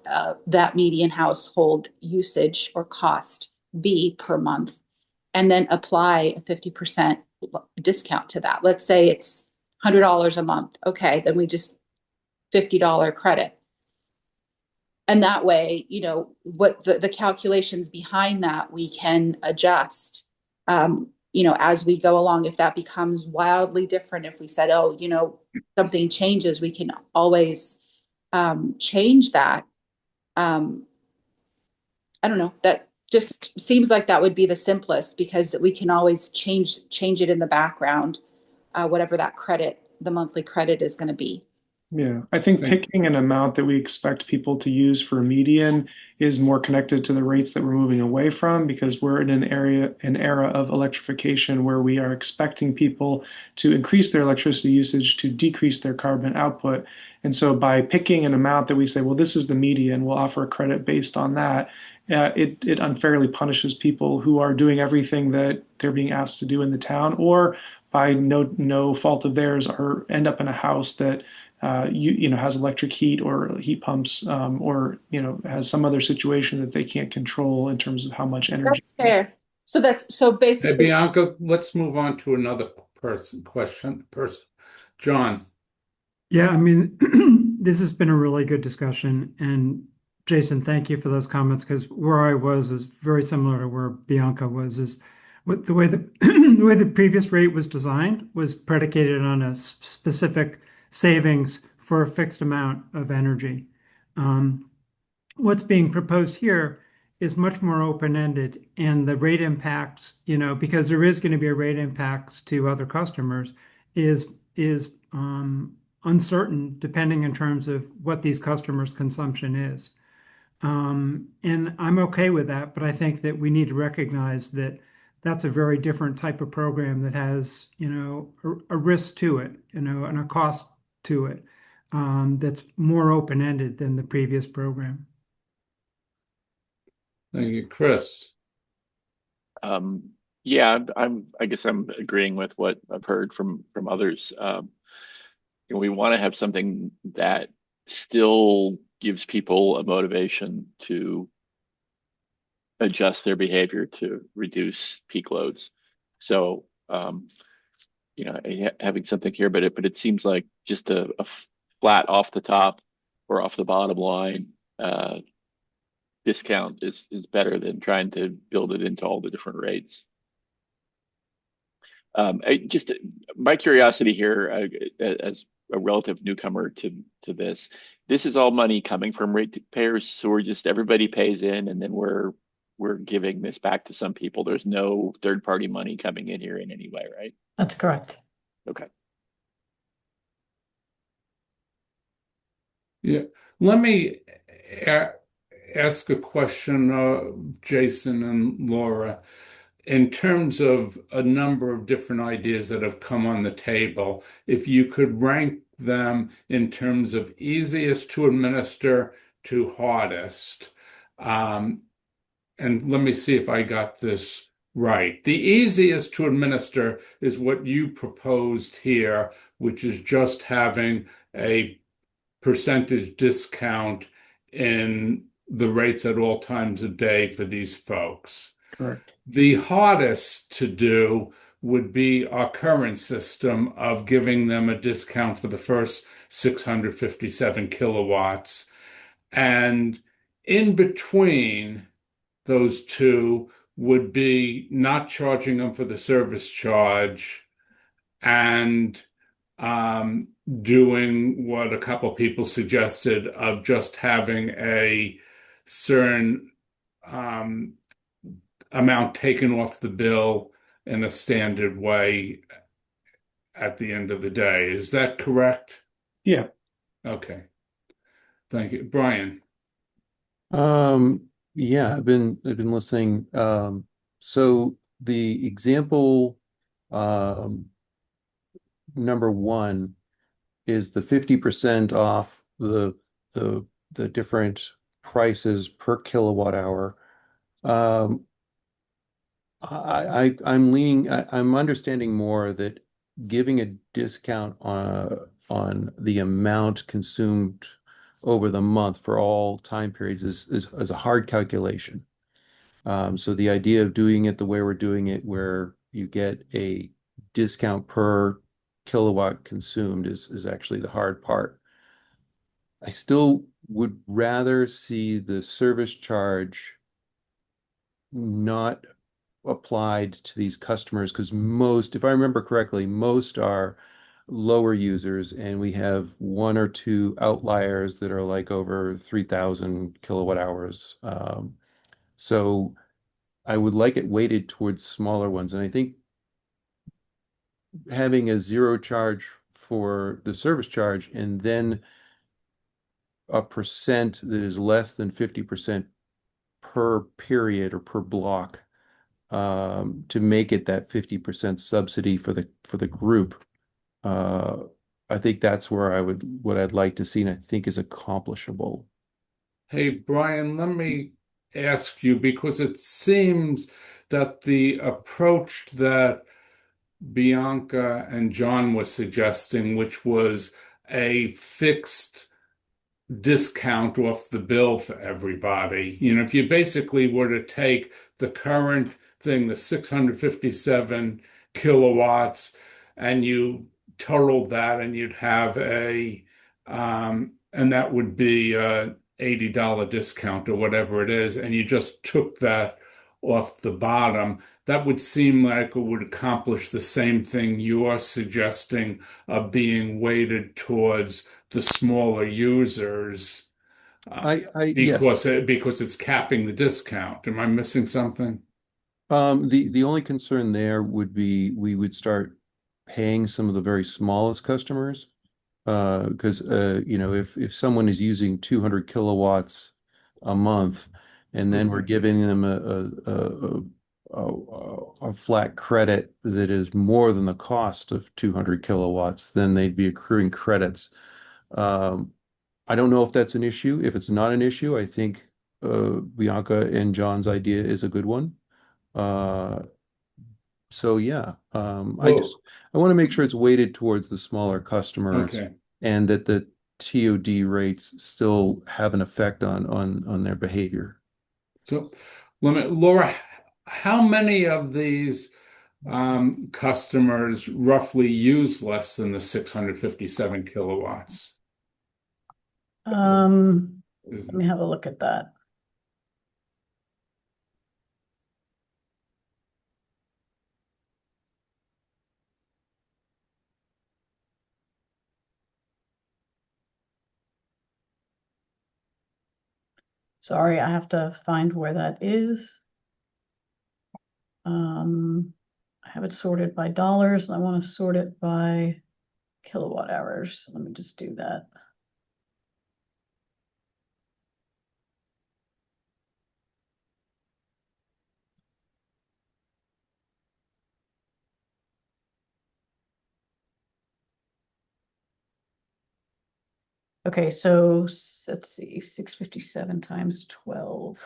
that median household usage or cost be per month, and then apply a 50% discount to that. Let's say it's $100 a month. Okay, then we just $50 credit. And that way, what the calculations behind that we can adjust, as we go along. If that becomes wildly different, if we said, something changes, we can always change that. I don't know, that just seems like that would be the simplest because we can always change it in the background, whatever that credit, the monthly credit is going to be. Yeah, I think Thank picking an amount that we expect people to use for a median is more connected to the rates that we're moving away from because we're in an era of electrification where we are expecting people to increase their electricity usage to decrease their carbon output. And so by picking an amount that we say, well, this is the median, we'll offer a credit based on that. It unfairly punishes people who are doing everything that they're being asked to do in the town, or by no fault of theirs, or end up in a house that has electric heat or heat pumps, or has some other situation that they can't control in terms of how much energy. That's fair. So Hey, basically, Bianca, let's move on to another person. John, Yeah, I mean, this has been a really good discussion. And Jason, thank you for those comments because where I was very similar to where Bianca was, is with the way the way the previous rate was designed was predicated on a specific savings for a fixed amount of energy. Um, what's being proposed here is much more open-ended, and the rate impacts, because there is going to be a rate impacts to other customers, is uncertain depending in terms of what these customers' consumption is. And I'm okay with that, but I think that we need to recognize that that's a very different type of program that has, a risk to it, and a cost to it, that's more open-ended than the previous program. thank you, Chris. Yeah, I guess I'm agreeing with what I've heard from others. We want to have something that still gives people a motivation to adjust their behavior to reduce peak loads. So, having something here, but it seems like just a flat off the top or off the bottom line discount is better than trying to build it into all the different rates. Just my curiosity here, as a relative newcomer to this is all money coming from ratepayers, so we're just everybody pays in, and then we're giving this back to some people. There's no third party money coming in here in any way, right? That's correct. Okay. Yeah, let me ask a question, Jason and Laura. In terms of a number of different ideas that have come on the table, if you could rank them in terms of easiest to administer to hardest, and let me see if I got this right. The easiest to administer is what you proposed here, which is just having a percentage discount in the rates at all times of day for these folks. Correct. The hardest to do would be our current system of giving them a discount for the first 657 kilowatts. And in between those two would be not charging them for the service charge and doing what a couple people suggested of just having a certain amount taken off the bill in a standard way at the end of the day. Is that correct? Yeah. Okay. Thank you. Brian. Yeah, I've been listening. So the example number one is the 50% off the different prices per kilowatt hour. I'm understanding more that giving a discount on the amount consumed over the month for all time periods is a hard calculation. So the idea of doing it the way we're doing it, where you get a discount per kilowatt consumed, is actually the hard part. I still would rather see the service charge not applied to these customers because most, if I remember correctly, most are lower users, and we have one or two outliers that are like over 3,000 kilowatt hours. So I would like it weighted towards smaller ones. And I think having a zero charge for the service charge and then a percent that is less than 50% per period or per block, to make it that 50% subsidy for the group. I think that's where what I'd like to see, and I think is accomplishable. Hey, Brian, let me ask you because it seems that the approach that Bianca and John were suggesting, which was a fixed discount off the bill for everybody. If you basically were to take the current thing, the 657 kilowatts, and you totaled that, and you'd have and that would be a $80 discount or whatever it is, and you just took that off the bottom, that would seem like it would accomplish the same thing you're suggesting of being weighted towards the smaller users Yes. because it's capping the discount. Am I missing something? The only concern there would be we would start paying some of the very smallest customers. Because if someone is using 200 kilowatts a month, and then we're giving them a flat credit that is more than the cost of 200 kilowatts, then they'd be accruing credits. I don't know if that's an issue. If it's not an issue, I think Bianca and John's idea is a good one. So yeah, I want to make sure it's weighted towards the smaller customers, Okay. and that the TOD rates still have an effect on their behavior. So, Laura, how many of these customers roughly use less than the 657 kilowatts? Let me have a look at that. Sorry, I have to find where that is. I have it sorted by dollars, and I want to sort it by kilowatt hours. Let me just do that. Okay, so let's see, 657 times 12.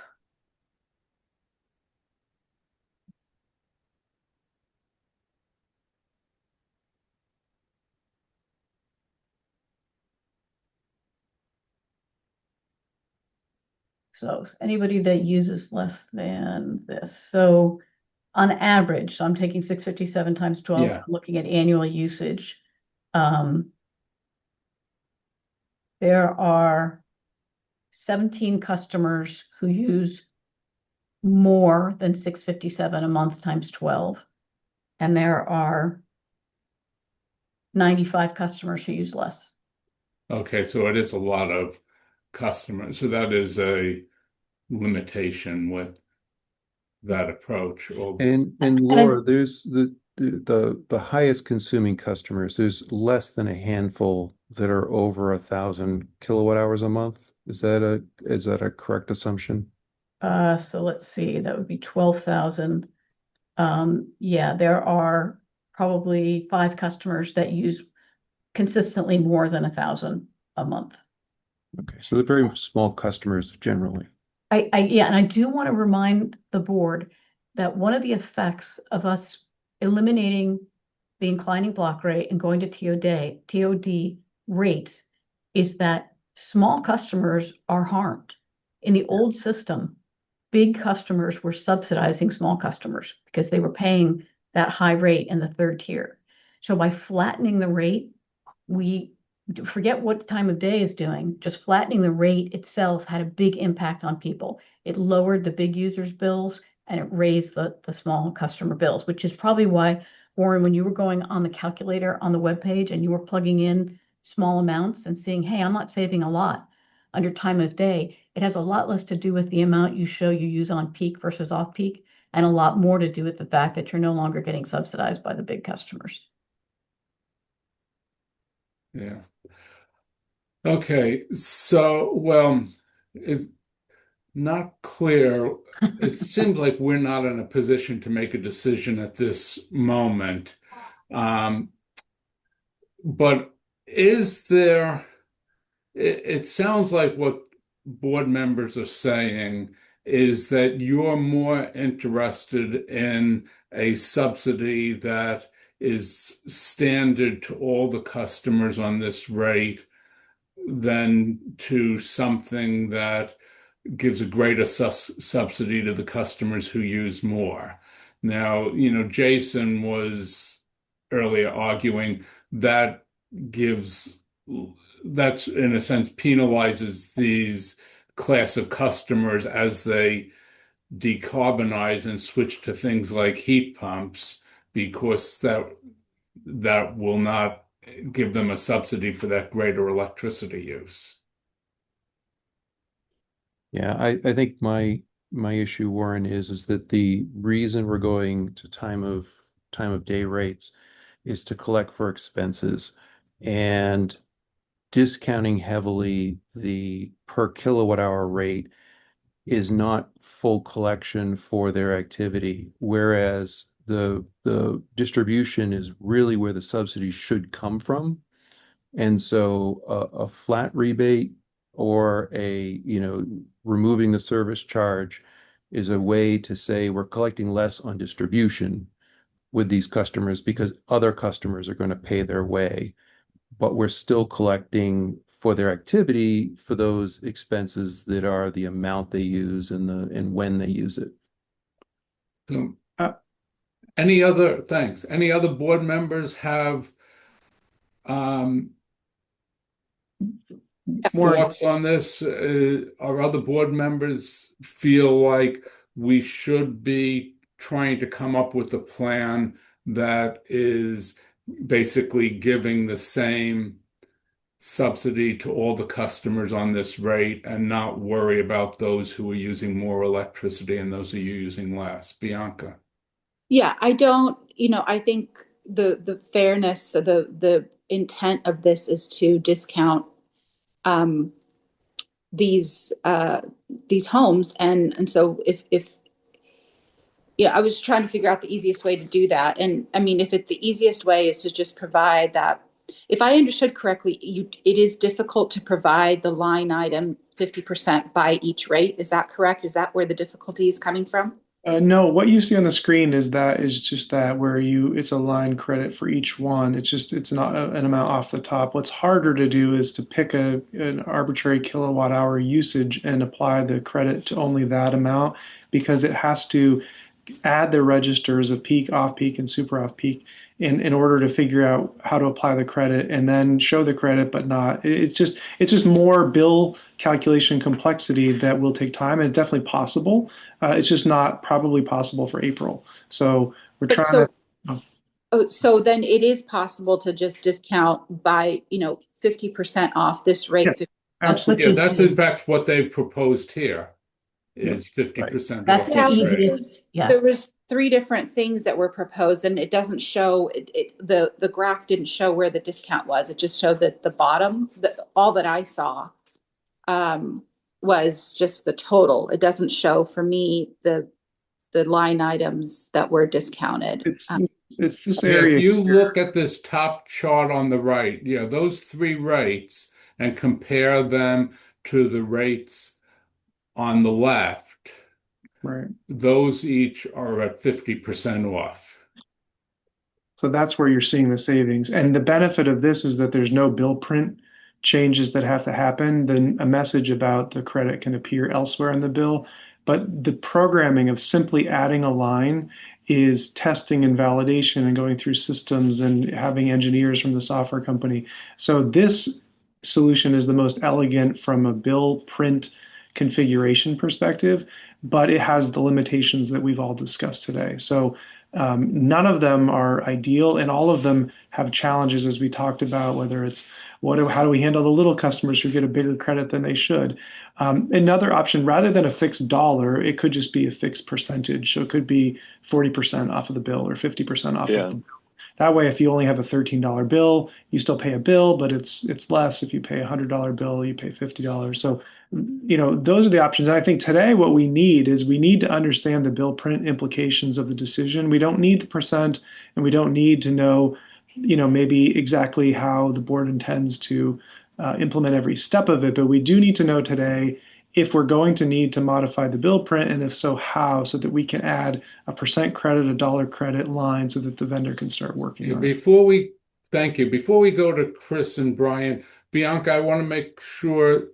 So anybody that uses less than this. So on average, so I'm taking 657 times 12, Yeah. looking at annual usage. There are 17 customers who use more than 657 a month times 12. And there are 95 customers who use less. Okay, so it is a lot of customers. So that is a limitation with that approach. And Laura, there's the highest consuming customers. There's less than a handful that are over 1,000 kilowatt hours a month. Is that a correct assumption? So let's see, that would be 12,000. Yeah, there are probably 5 customers that use consistently more than 1,000 a month. Okay, so they're very small customers generally. Yeah, and I do want to remind the board that one of the effects of us eliminating the inclining block rate and going to TOD rates is that small customers are harmed. In the old system, big customers were subsidizing small customers because they were paying that high rate in the third tier. So by flattening the rate, we forget what time of day is doing, just flattening the rate itself had a big impact on people. It lowered the big users' bills and it raised the small customer bills, which is probably why, Warren, when you were going on the calculator on the webpage and you were plugging in small amounts and seeing, hey, I'm not saving a lot under time of day, It has a lot less to do with the amount you show you use on peak versus off peak, and a lot more to do with the fact that you're no longer getting subsidized by the big customers. Yeah. Okay. So, well, it's not clear. It seems like we're not in a position to make a decision at this moment. Um, but is there, it sounds like what board members are saying is that you're more interested in a subsidy that is standard to all the customers on this rate than to something that gives a greater subsidy to the customers who use more. Now, Jason was earlier arguing that gives, that's in a sense penalizes these class of customers as they decarbonize and switch to things like heat pumps, because that will not give them a subsidy for that greater electricity use. Yeah, I think my issue, Warren, is that the reason we're going to time of day rates is to collect for expenses, and discounting heavily the per kilowatt hour rate is not full collection for their activity, whereas the distribution is really where the subsidy should come from. And so a flat rebate or removing the service charge is a way to say we're collecting less on distribution with these customers because other customers are going to pay their way, but we're still collecting for their activity for those expenses that are the amount they use and when they use it. So, Uh, any other board members have um, Warren, thoughts on this? Our other board members feel like we should be trying to come up with a plan that is basically giving the same subsidy to all the customers on this rate and not worry about those who are using more electricity and those who are using less. Bianca. Yeah, I don't, I think the fairness, the intent of this is to discount um these homes, and so if I was trying to figure out the easiest way to do that. And I mean, if the easiest way is to just provide that, if I understood correctly, it is difficult to provide the line item 50% by each rate. Is that correct? Is that where the difficulty is coming from? no, what you see on the screen is just that where it's a line credit for each one. It's not an amount off the top. What's harder to do is to pick an arbitrary kilowatt hour usage and apply the credit to only that amount, because it has to add the registers of peak, off peak, and super off peak in order to figure out how to apply the credit and then show the credit, but not. It's just more bill calculation complexity that will take time. And it's definitely possible. It's just not probably possible for April. So we're But trying so, so then it is possible to just discount by, 50% off this rate. Yeah, 50%. absolutely. Yeah, that's in fact what they proposed here is Right. 50% That's off the the rate. easiest. Yeah. There was three different things that were proposed, and it doesn't show the graph didn't show where the discount was. It just showed that the bottom, all that I saw was just the total. It doesn't show for me the line items that were discounted. It's this Yeah, area if you here. look at this top chart on the right, those three rates and compare them to the rates on the left, Right. those each are at 50% off. So that's where you're seeing the savings. And the benefit of this is that there's no bill print changes that have to happen. Then a message about the credit can appear elsewhere in the bill. But the programming of simply adding a line is testing and validation and going through systems and having engineers from the software company. So this solution is the most elegant from a bill print configuration perspective, but it has the limitations that we've all discussed today. So None of them are ideal, and all of them have challenges, as we talked about, whether it's how do we handle the little customers who get a bigger credit than they should. Another option, rather than a fixed dollar, it could just be a fixed percentage. So it could be 40% off of the bill or 50% off of the bill. That way, if you only have a $13 bill, you still pay a bill, but it's less. If you pay a $100 bill, you pay $50. So, those are the options. And I think today what we need to understand the bill print implications of the decision. We don't need the percent, and we don't need to know, maybe exactly how the board intends to implement every step of it. But we do need to know today if we're going to need to modify the bill print, and if so, how, so that we can add a percent credit, a dollar credit line so that the vendor can start working on it. Thank you. Before we go to Chris and Brian, Bianca, I want to make sure,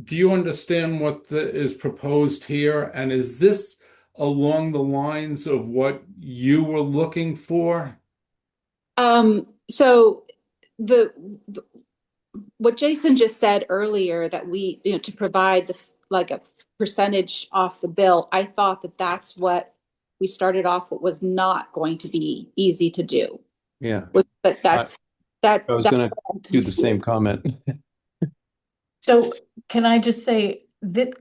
do you understand what is proposed here? And is this along the lines of what you were looking for? So what Jason just said earlier, that we, to provide like a percentage off the bill, I thought that that's what we started off, what was not going to be easy to do. Yeah. But I was going to do the same comment. So can I just say that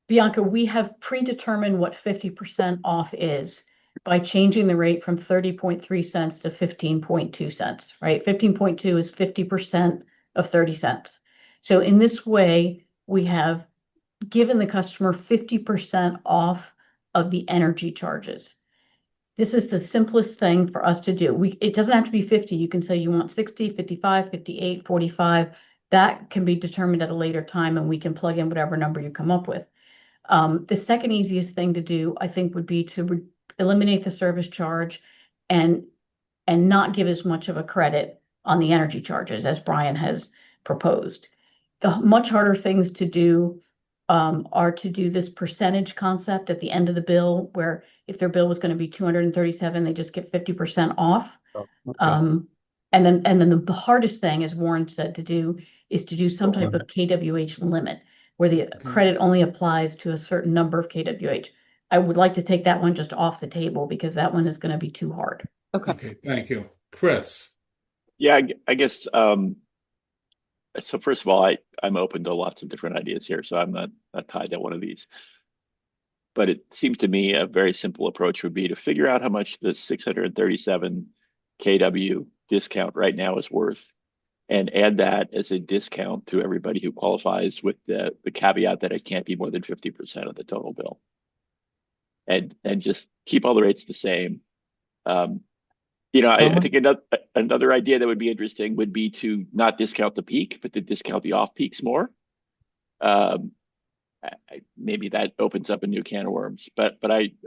Bianca, we have predetermined what 50% off is by changing the rate from 30.3 cents to 15.2 cents, right? 15.2 is 50% of 30 cents. So in this way, we have given the customer 50% off of the energy charges. This is the simplest thing for us to do. It doesn't have to be 50. You can say you want 60, 55, 58, 45. That can be determined at a later time, and we can plug in whatever number you come up with. The second easiest thing to do, I think, would be to eliminate the service charge and not give as much of a credit on the energy charges as Brian has proposed. The much harder things to do are to do this percentage concept at the end of the bill, where if their bill was going to be 237, they just get 50% off. Oh, okay. And then the hardest thing, as Warren said, to do is to do some type of KWH limit, where the credit only applies to a certain number of KWH. I would like to take that one just off the table, because that one is going to be too hard. Okay, thank you. Chris. Yeah, I guess, so first of all, I'm open to lots of different ideas here, so I'm not tied to one of these. But it seems to me a very simple approach would be to figure out how much the 637 kW discount right now is worth, and add that as a discount to everybody who qualifies, with the caveat that it can't be more than 50% of the total bill. And just keep all the rates the same. I think another idea that would be interesting would be to not discount the peak, but to discount the off peaks more. Maybe that opens up a new can of worms, but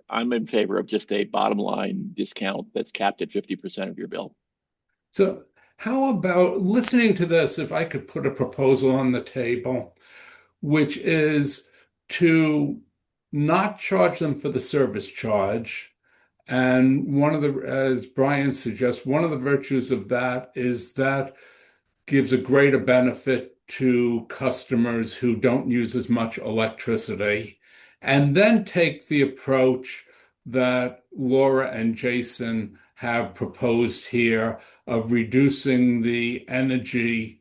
I'm in favor of just a bottom line discount that's capped at 50% of your bill. So how about listening to this, if I could put a proposal on the table, which is to not charge them for the service charge. And as Brian suggests, one of the virtues of that is that gives a greater benefit to customers who don't use as much electricity. And then take the approach that Laura and Jason have proposed here of reducing the energy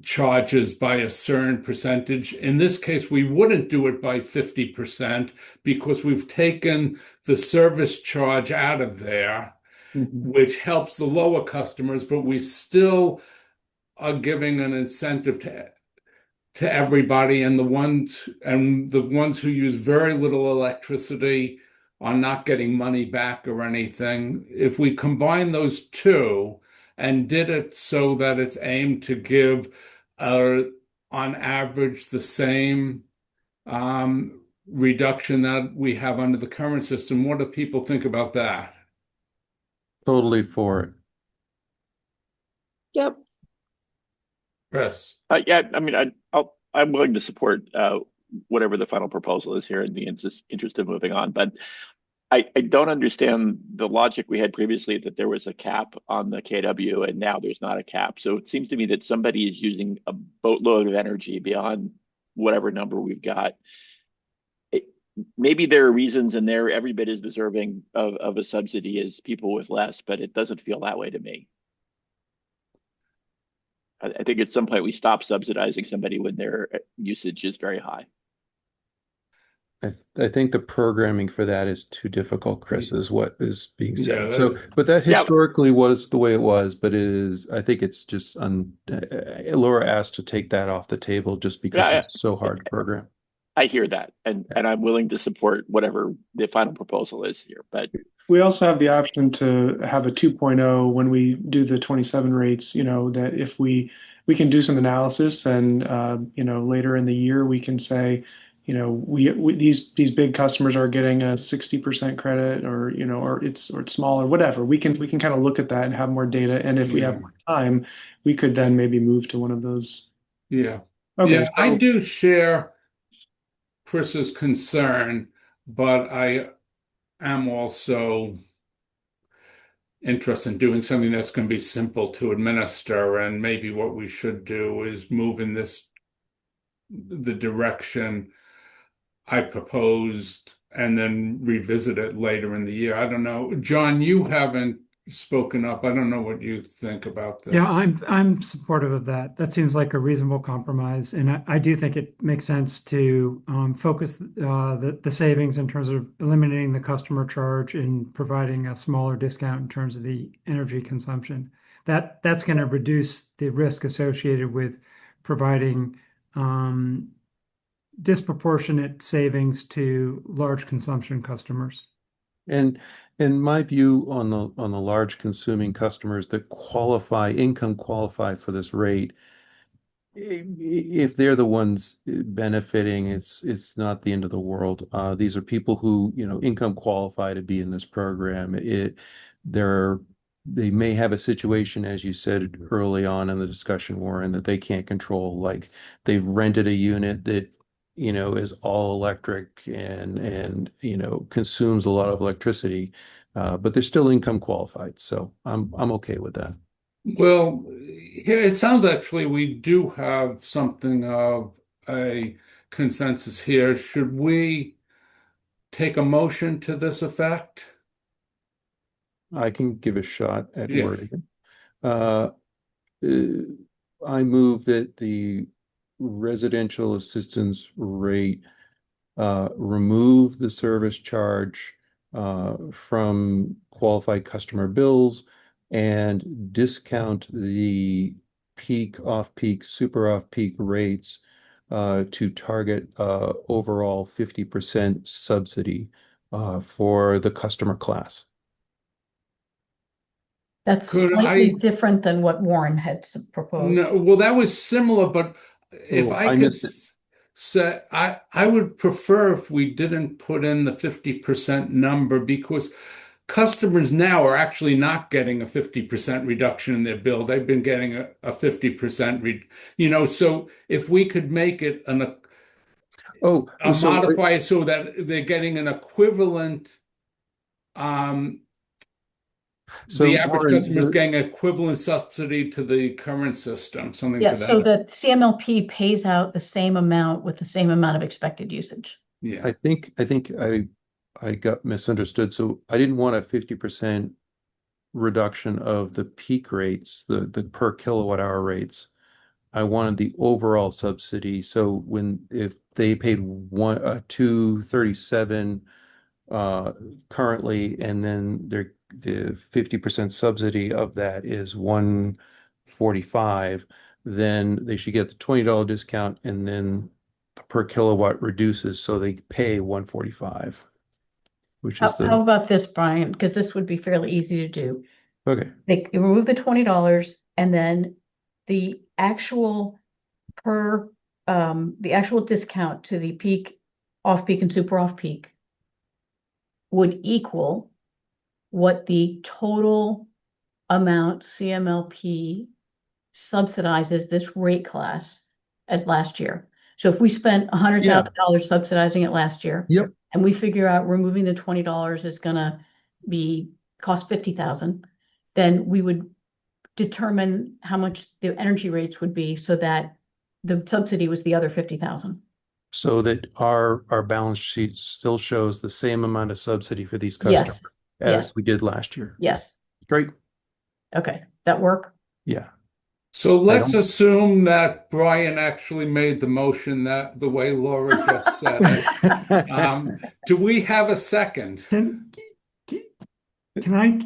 charges by a certain percentage. In this case, we wouldn't do it by 50% because we've taken the service charge out of there, which helps the lower customers, but we still are giving an incentive to everybody, and the ones who use very little electricity are not getting money back or anything. If we combine those two and did it so that it's aimed to give, on average, the same reduction that we have under the current system, what do people think about that? Totally for it. Yep. Chris. Yeah, I mean, I'm willing to support whatever the final proposal is here in the interest of moving on. But I don't understand the logic we had previously, that there was a cap on the KW and now there's not a cap. So it seems to me that somebody is using a boatload of energy beyond whatever number we've got. maybe there are reasons and they're every bit as deserving of a subsidy as people with less, but it doesn't feel that way to me. I think at some point we stop subsidizing somebody when their usage is very high. I think the programming for that is too difficult, Chris, is what is being Yeah, said. So, but that Yeah. historically was the way it was, but it is, I think it's just Laura asked to take that off the table just because Yeah, it's so hard to program. I hear that, and I'm willing to support whatever the final proposal is here. But We also have the option to have a 2.0 when we do the 27 rates, that if we can do some analysis and, later in the year, we can say, these big customers are getting a 60% credit or it's small or whatever. We can kind of look at that and have more data. And if we have yeah, more time, we could then maybe move to one of those. yeah. Okay, Yeah, I so do share Chris's concern, but I am also interested in doing something that's going to be simple to administer. And maybe what we should do is move in the direction I proposed and then revisit it later in the year. I don't know. John, you haven't spoken up. I don't know what you think about this. Yeah, I'm supportive of that. That seems like a reasonable compromise, and I do think it makes sense to focus the savings in terms of eliminating the customer charge and providing a smaller discount in terms of the energy consumption. That's going to reduce the risk associated with providing disproportionate savings to large consumption customers. And in my view on the large consuming customers that income qualify for this rate, if they're the ones benefiting, it's not the end of the world. These are people who, income qualify to be in this program. They may have a situation, as you said early on in the discussion, Warren, that they can't control. Like they've rented a unit that, is all electric and consumes a lot of electricity, but they're still income qualified. So I'm okay with that. Well, here it sounds actually we do have something of a consensus here. Should we take a motion to this effect? I can give a shot at Yeah. wording. Uh, I move that the residential assistance rate remove the service charge from qualified customer bills and discount the peak, off-peak, super off-peak rates to target overall 50% subsidy for the customer class. That's Could slightly I? different than what Warren had proposed. No, well, that was similar, but if Oh, I I could missed it. say, I would prefer if we didn't put in the 50% number because customers now are actually not getting a 50% reduction in their bill. They've been getting a 50% so if we could make it Oh, a so modifier so that they're getting an equivalent, um, the average Warren, customer is getting an equivalent subsidy to the current system, something Yeah, to so that. the CMLP pays out the same amount with the same amount of expected usage. Yeah. I got misunderstood. So I didn't want a 50% reduction of the peak rates, the per kilowatt hour rates. I wanted the overall subsidy. So if they paid 237 currently, and then the 50% subsidy of that is 145, then they should get the $20 discount, and then the per kilowatt reduces, so they pay 145, which is How about this, Brian? Because this would be fairly easy to do. okay. They remove the $20 and then the actual the actual discount to the peak, off-peak, and super off-peak would equal what the total amount CMLP subsidizes this rate class as last year. So if we spent $100,000 subsidizing it last year, Yep. and we figure out removing the $20 is gonna cost 50,000, then we would determine how much the energy rates would be so that the subsidy was the other 50,000. so that our balance sheet still shows the same amount of subsidy for these Yes. customers as we did last year. Yes. Great. Okay. That work? Yeah. So let's don't- assume that Brian actually made the motion that the way Laura just said it. Do we have a second? Can I?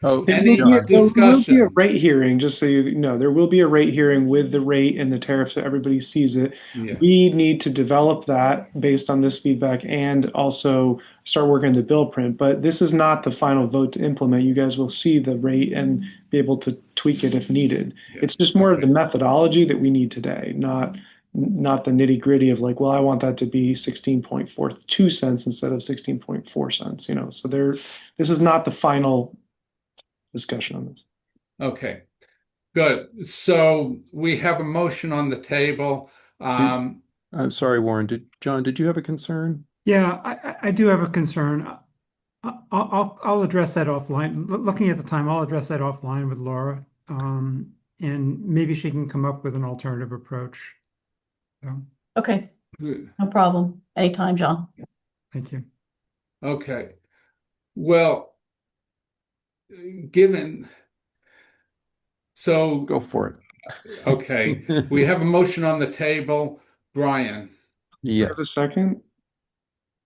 Oh, Any There will be a discussion? rate hearing, just so you know. There will be a rate hearing with the rate and the tariff so everybody sees it. Yeah. We need to develop that based on this feedback and also start working on the bill print. But this is not the final vote to implement. You guys will see the rate and be able to tweak it if needed. Yeah. It's just more of Okay. the methodology that we need today, not the nitty gritty of like, well, I want that to be 16.42 cents instead of 16.4 cents, you know. So this is not the final discussion on this. Okay. Good. So we have a motion on the table. I'm sorry, Warren. John, did you have a concern? Yeah, I do have a concern. I'll address that offline. Looking at the time, I'll address that offline with Laura. And maybe she can come up with an alternative approach. So, Okay. No problem. Anytime, John. thank you. Okay. Well, given so Go for it. okay, we have a motion on the table. Brian. Do I have a Yes. second?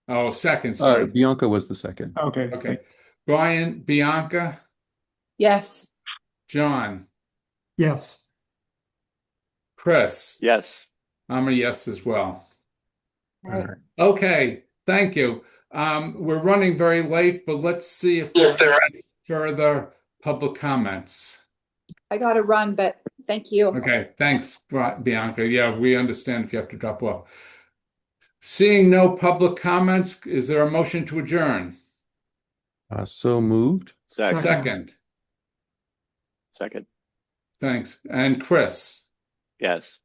Oh, second, sorry. Bianca was the second. Okay. Okay. Brian, Bianca, Yes. John, Yes. Chris. Yes. I'm a yes as well. All Right. right. Okay, thank you. We're running very late, but let's see if there are any further public comments. I gotta run, but thank you. Okay, thanks, Bianca. Yeah, we understand if you have to drop off. Seeing no public comments, is there a motion to adjourn? So moved. Second. Second. Second. Thanks. And Chris, Yes.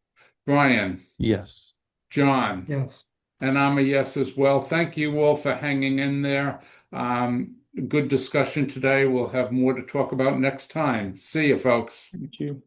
Brian, Yes. John, Yes. and I'm a yes as well. Thank you all for hanging in there. Good discussion today. We'll have more to talk about next time. See you, folks. Thank you.